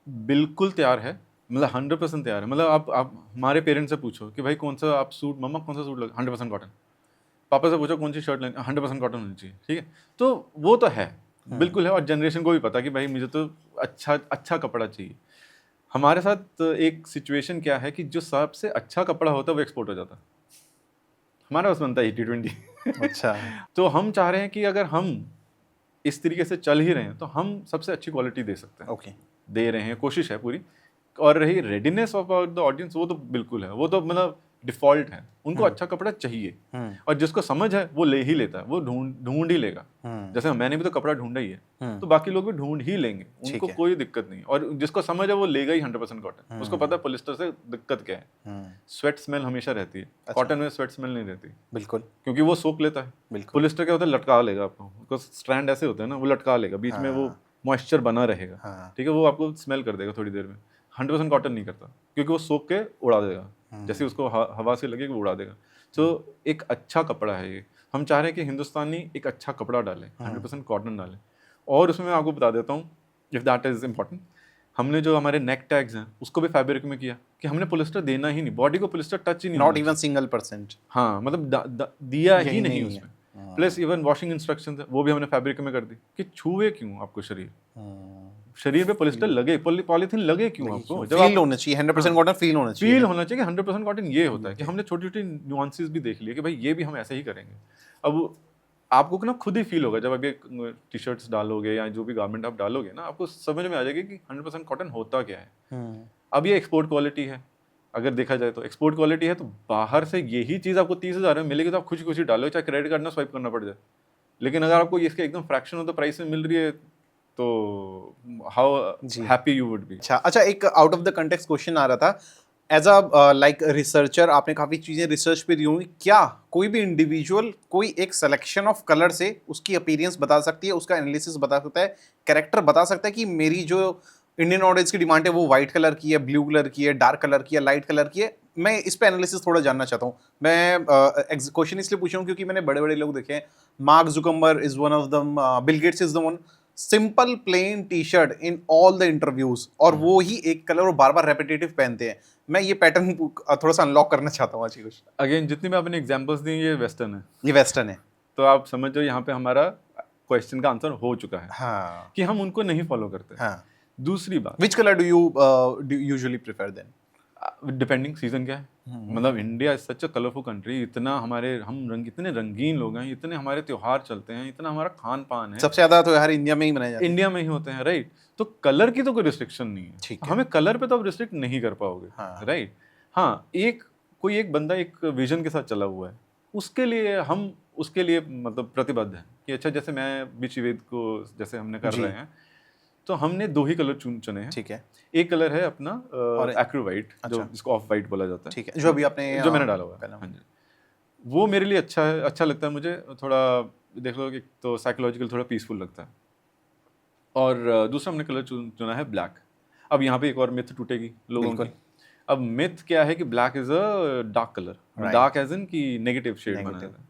बिल्कुल तैयार है, मतलब 100% तैयार है। मतलब आप हमारे पेरेंट्स से पूछो कि भाई कौन सा आप सूट, मम्मा कौन सा सूट लगा, 100% कॉटन। पापा से पूछो कौन सी शर्ट लेनी, 100% कॉटन होनी चाहिए, ठीक है। तो वो तो है, बिल्कुल है, और जनरेशन को भी पता कि भाई मुझे तो अच्छा कपड़ा चाहिए। हमारे साथ एक सिचुएशन क्या है कि जो सबसे अच्छा कपड़ा होता है वो एक्सपोर्ट हो जाता है, हमारे पास बनता है 80-20। अच्छा। तो हम चाह रहे हैं कि अगर हम इस तरीके से चल ही रहे हैं तो हम सबसे अच्छी क्वालिटी दे सकते हैं। ओके, दे रहे हैं, कोशिश है पूरी। और रही रेडीनेस ऑफ द ऑडियंस, वो तो बिल्कुल है, वो तो मतलब डिफॉल्ट है, उनको अच्छा कपड़ा चाहिए, और जिसको समझ है वो ले ही लेता है, वो ढूंढ ही लेगा। जैसे मैंने भी तो कपड़ा ढूंढा ही है, तो बाकी लोग भी ढूंढ ही लेंगे, उनको कोई दिक्कत नहीं। और जिसको समझ है वो लेगा ही 100% कॉटन, उसको पता है पॉलिस्टर से दिक्कत क्या है। स्वेट स्मेल हमेशा रहती है, कॉटन में स्वेट स्मेल नहीं रहती, बिल्कुल, क्योंकि वो सोख लेता है। बिल्कुल। पॉलिस्टर क्या होता है, लटका लेगा आपको, स्ट्रैंड ऐसे होते हैं ना, वो लटका लेगा, बीच में वो मॉइस्चर बना रहेगा, ठीक है, वो आपको स्मेल कर देगा थोड़ी देर में। 100% कॉटन नहीं करता, क्योंकि वो सोख के उड़ा देगा, जैसे उसको हवा से लगे वो उड़ा देगा। तो एक अच्छा कपड़ा है ये, हम चाह रहे हैं कि हिंदुस्तानी एक अच्छा कपड़ा डालें, 100% कॉटन डालें। और उसमें मैं आपको बता देता हूँ, इफ दैट इज इम्पॉर्टेंट, हमने जो हमारे नेक टैग्स हैं उसको भी फैब्रिक में किया, कि हमने पॉलिस्टर देना ही नहीं, बॉडी को पॉलिस्टर टच ही नहीं, नॉट इवन सिंगल %। हाँ, मतलब दिया ही नहीं उसमें। प्लस इवन वॉशिंग इंस्ट्रक्शंस है वो भी हमने फैब्रिक में कर दी, कि छुए क्यों आपको शरीर पे पॉलिस्टर लगे, पॉलीथीन लगे क्यों आपको, जब फील होना चाहिए 100% कॉटन, फील होना चाहिए, फील होना चाहिए कि 100% कॉटन ये होता है। कि हमने छोटी छोटी नुआंसेस भी देख लिए कि भाई ये भी हम ऐसे ही करेंगे। अब आपको ना खुद ही फील होगा, जब अभी टी शर्ट्स डालोगे या जो भी गारमेंट आप डालोगे ना, आपको समझ में आ जाएगा कि 100% कॉटन होता क्या है। अब ये एक्सपोर्ट क्वालिटी है, अगर देखा जाए तो एक्सपोर्ट क्वालिटी है, तो बाहर से यही चीज़ आपको 30,000 में मिलेगी, तो आप खुशी खुशी डालो, चाहे क्रेडिट कार्ड ना स्वाइप करना पड़ जाए। लेकिन अगर आपको इसके एकदम फ्रैक्शन ऑफ द प्राइस में मिल रही है, तो how happy you would be. अच्छा, एक out of the context question आ रहा था, एज अ लाइक रिसर्चर आपने काफ़ी चीज़ें रिसर्च पे दी होंगी, क्या कोई भी इंडिविजुअल कोई एक सिलेक्शन ऑफ कलर से उसकी अपीयरेंस बता सकती है, उसका एनालिसिस बता सकता है, कैरेक्टर बता सकता है कि मेरी जो इंडियन ऑडियंस की डिमांड है वो वाइट कलर की है, ब्लू कलर की है, डार्क कलर की है, लाइट कलर की है? मैं इस पे एनालिसिस थोड़ा जानना चाहता हूँ। मैं क्वेश्चन इसलिए पूछ रहा हूँ क्योंकि मैंने बड़े बड़े लोग देखे हैं, mark Zuckerberg is one of them, Bill Gates is the one, simple plain T shirt in all the interviews, और वो ही एक कलर और बार बार रेपिटेटिव पहनते हैं। मैं ये पैटर्न थोड़ा सा अनलॉक करना चाहता हूँ आज की कुछ। अगेन जितनी भी आपने एग्जांपल्स दी ये वेस्टर्न है, ये वेस्टर्न है, तो आप समझो यहाँ पे हमारा क्वेश्चन का आंसर हो चुका है। हाँ, कि हम उनको नहीं फॉलो करते। हाँ। दूसरी बात, which colour do you usually prefer then? Depending season क्या है। मतलब India is such a colourful country, इतना इतने रंगीन लोग हैं, इतने हमारे त्योहार चलते हैं, इतना हमारा खान पान है, सबसे ज्यादा तो यार इंडिया में ही मनाया जाता है। इंडिया में ही होते हैं, राइट। तो कलर की तो कोई रिस्ट्रिक्शन नहीं है, ठीक है। हमें कलर पे तो आप रिस्ट्रिक्ट नहीं कर पाओगे, हाँ। राइट। हाँ, कोई एक बंदा एक विजन के साथ चला हुआ है, उसके लिए मतलब प्रतिबद्ध है कि अच्छा, जैसे मैं विचि वेद को जैसे हमने कर जी। रहे हैं, तो हमने 2 ही कलर चुने हैं। ठीक है। एक कलर है अपना और एक्रोवाइट, जो अच्छा। जिसको ऑफ वाइट बोला जाता है, ठीक है, जो अभी आपने जो मैंने डाला हुआ है, पहना। हाँ जी। वो मेरे लिए अच्छा है, अच्छा लगता है मुझे, थोड़ा देख लो कि तो साइकोलॉजिकल थोड़ा पीसफुल लगता है। और दूसरा हमने कलर चुना है ब्लैक। अब यहाँ पे एक और मिथ टूटेगी लोगों बिल्कुल। की। अब मिथ क्या है कि black is a dark colour, Right. Dark as in की नेगेटिव शेड माना Negative. जाता है।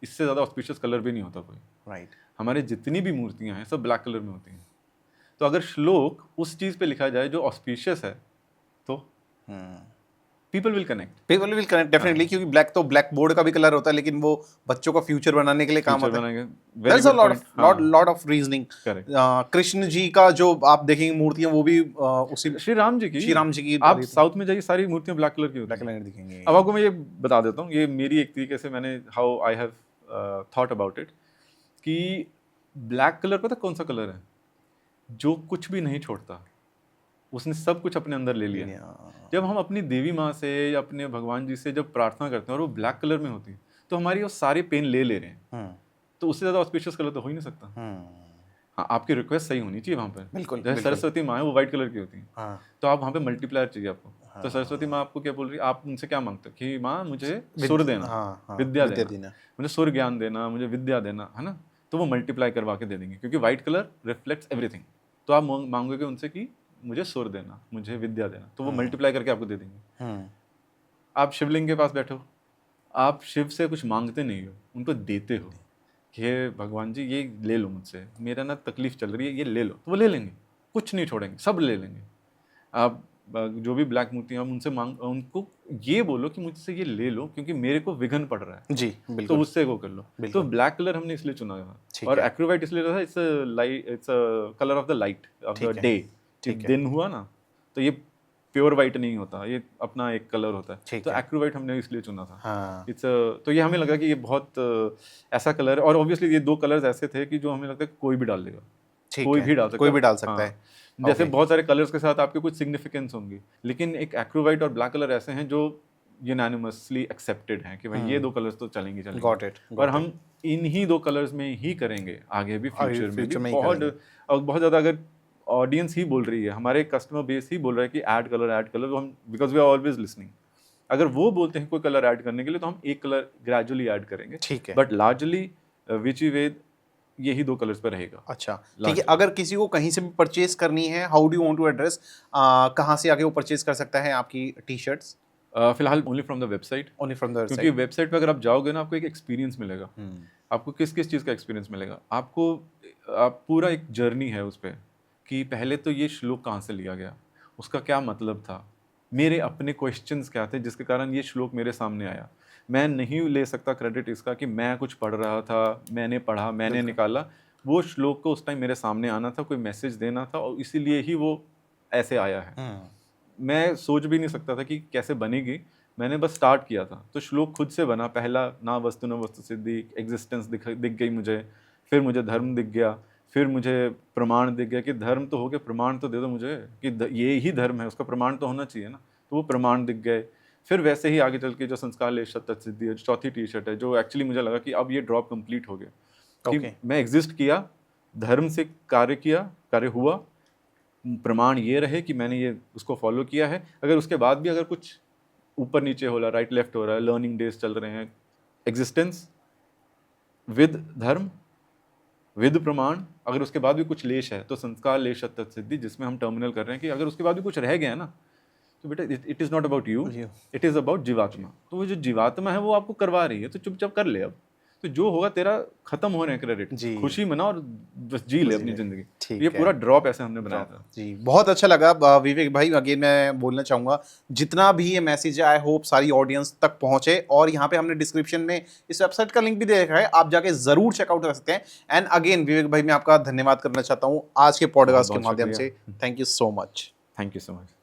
इससे ज़्यादा ऑस्पिशियस कलर भी नहीं होता कोई। राइट। हमारे जितनी भी मूर्तियाँ हैं सब ब्लैक कलर में होती हैं। तो अगर श्लोक उस चीज़ पे लिखा जाए जो ऑस्पिशियस है, तो people will connect. People will connect definitely, क्योंकि ब्लैक तो ब्लैक बोर्ड का भी कलर होता है, लेकिन वो बच्चों का फ्यूचर बनाने के लिए काम फ्यूचर आता है। बनाएंगे, There's a lot of reasoning. Correct. Krishna ji का जो आप देखेंगे मूर्तियां, वो भी उसी श्री राम जी की, श्री राम जी की आप साउथ में जाइए सारी मूर्तियां ब्लैक कलर की होती ब्लैक हैं। कलर दिखेंगे। अब आपको मैं ये बता देता हूँ, ये मेरी एक तरीके से मैंने how I have thought about it, कि ब्लैक कलर पता कौन सा कलर है जो कुछ भी नहीं छोड़ता, उसने सब कुछ अपने अंदर ले लिया। जब हम अपनी देवी माँ से या अपने भगवान जी से जब प्रार्थना करते हैं और वो ब्लैक कलर में होती है, तो हमारी वो सारे पेन ले रहे हैं। तो उससे ज्यादा ऑस्पिशियस कलर तो हो ही नहीं सकता। हाँ, आपकी रिक्वेस्ट सही होनी चाहिए वहाँ पर। बिल्कुल, जैसे बिल्कुल। सरस्वती माँ है, वो व्हाइट कलर की होती है। हाँ। तो आप वहाँ पे मल्टीप्लायर चाहिए आपको। हाँ। तो सरस्वती माँ आपको क्या बोल रही है, आप उनसे क्या मांगते हो कि माँ मुझे सुर देना, हाँ, विद्या देना, मुझे सुर ज्ञान देना, मुझे विद्या देना, है ना। तो वो मल्टीप्लाई करवा के दे देंगे, क्योंकि व्हाइट कलर रिफ्लेक्ट्स एवरीथिंग। तो आप मांगोगे उनसे कि मुझे सुर देना, मुझे विद्या देना, तो वो मल्टीप्लाई करके आपको दे देंगे। आप शिवलिंग के पास बैठो, आप शिव से कुछ मांगते नहीं हो, उनको देते हो कि हे भगवान जी ये ले लो मुझसे, मेरा ना तकलीफ चल रही है, ये ले लो, तो वो ले लेंगे, कुछ नहीं छोड़ेंगे, सब ले लेंगे। आप जो भी ब्लैक मूर्तियाँ, आप उनसे उनको ये बोलो कि मुझसे ये ले लो, क्योंकि मेरे को विघन पड़ रहा है जी, तो बिल्कुल। उससे वो कर लो। तो ब्लैक कलर हमने इसलिए चुना था, और एक्रोवाइट इसलिए था, its colour of the light of the day. दिन हुआ ना, तो ये प्योर वाइट नहीं होता, ये अपना एक कलर होता है। तो एक्रोवाइट हमने इसलिए चुना था। हाँ। तो ये हमें लगा कि ये बहुत ऐसा कलर है, और ऑब्वियसली ये 2 कलर्स ऐसे थे कि जो हमें लगता है कोई भी डाल देगा, कोई भी डाल सकता है, कोई भी डाल सकता है। जैसे बहुत सारे कलर्स के साथ आपके कुछ सिग्निफिकेंस होंगी, लेकिन एक एक्रोवाइट और ब्लैक कलर ऐसे हैं जो यूनानिमसली एक्सेप्टेड हैं कि भाई ये 2 कलर्स तो चलेंगे। Got it. और हम इन्हीं 2 कलर्स में ही करेंगे आगे भी, फ्यूचर में भी। बहुत ज़्यादा अगर ऑडियंस ही बोल रही है, हमारे कस्टमर बेस ही बोल रहा है कि ऐड कलर, तो हम, because we are always listening, अगर वो बोलते हैं कोई कलर ऐड करने के लिए, तो हम एक कलर ग्रेजुअली ऐड करेंगे। ठीक है। बट लार्जली विचि वेद यही 2 कलर्स पर रहेगा। अच्छा, ठीक है। अगर किसी को कहीं से भी परचेज करनी है, how do you want to address, कहाँ से आके वो परचेज कर सकता है आपकी टी शर्ट्स? फिलहाल only from the website. Only from the website, क्योंकि वेबसाइट पे अगर आप जाओगे ना, आपको एक एक्सपीरियंस मिलेगा। आपको किस किस चीज़ का एक्सपीरियंस मिलेगा, आप पूरा एक जर्नी है उस पर, कि पहले तो ये श्लोक कहाँ से लिया गया, उसका क्या मतलब था, मेरे अपने क्वेश्चंस क्या थे जिसके कारण ये श्लोक मेरे सामने आया। मैं नहीं ले सकता क्रेडिट इसका कि मैं कुछ पढ़ रहा था, मैंने पढ़ा, मैंने निकाला। वो श्लोक को उस टाइम मेरे सामने आना था, कोई मैसेज देना था, और इसीलिए ही वो ऐसे आया है। मैं सोच भी नहीं सकता था कि कैसे बनेगी, मैंने बस स्टार्ट किया था, तो श्लोक खुद से बना। पहला ना वस्तु सिद्धि, एग्जिस्टेंस दिख गई मुझे, फिर मुझे धर्म दिख गया, फिर मुझे प्रमाण दिख गया कि धर्म तो हो गया, प्रमाण तो दे दो मुझे कि ये ही धर्म है, उसका प्रमाण तो होना चाहिए ना। तो वो प्रमाण दिख गए। फिर वैसे ही आगे चल के जो संस्कार लेश तत्सिद्धि है, चौथी टी शर्ट है, जो एक्चुअली मुझे लगा कि अब ये ड्रॉप कंप्लीट हो गया कि मैं एग्जिस्ट किया, धर्म से कार्य हुआ, प्रमाण ये रहे कि मैंने ये उसको फॉलो किया है। अगर उसके बाद भी अगर कुछ ऊपर नीचे हो रहा है, राइट लेफ्ट हो रहा है, लर्निंग डेज चल रहे हैं, एग्जिस्टेंस विद धर्म विद प्रमाण, अगर उसके बाद भी कुछ लेश है, तो संस्कार लेश तत्सिद्धि, जिसमें हम टर्मिनल कर रहे हैं कि अगर उसके बाद भी कुछ रह गया है ना, तो बेटा it is not about you, it is about जीवात्मा। तो वो जो जीवात्मा है वो आपको करवा रही है, तो चुपचाप कर ले। अब तो जो होगा तेरा खत्म हो रहे हैं क्रेडिट, खुशी मना और बस जी ले अपनी जिंदगी। ये पूरा ड्रॉप ऐसे हमने बनाया था जी। बहुत अच्छा लगा विवेक भाई। अगेन मैं बोलना चाहूँगा, जितना भी ये मैसेज है, आई होप सारी ऑडियंस तक पहुँचे। और यहाँ पे हमने डिस्क्रिप्शन में इस वेबसाइट का लिंक भी दे रखा है, आप जाके जरूर चेकआउट कर सकते हैं। एंड अगेन विवेक भाई, मैं आपका धन्यवाद करना चाहता हूँ आज के पॉडकास्ट के माध्यम से। Thank you so much. Thank you so much.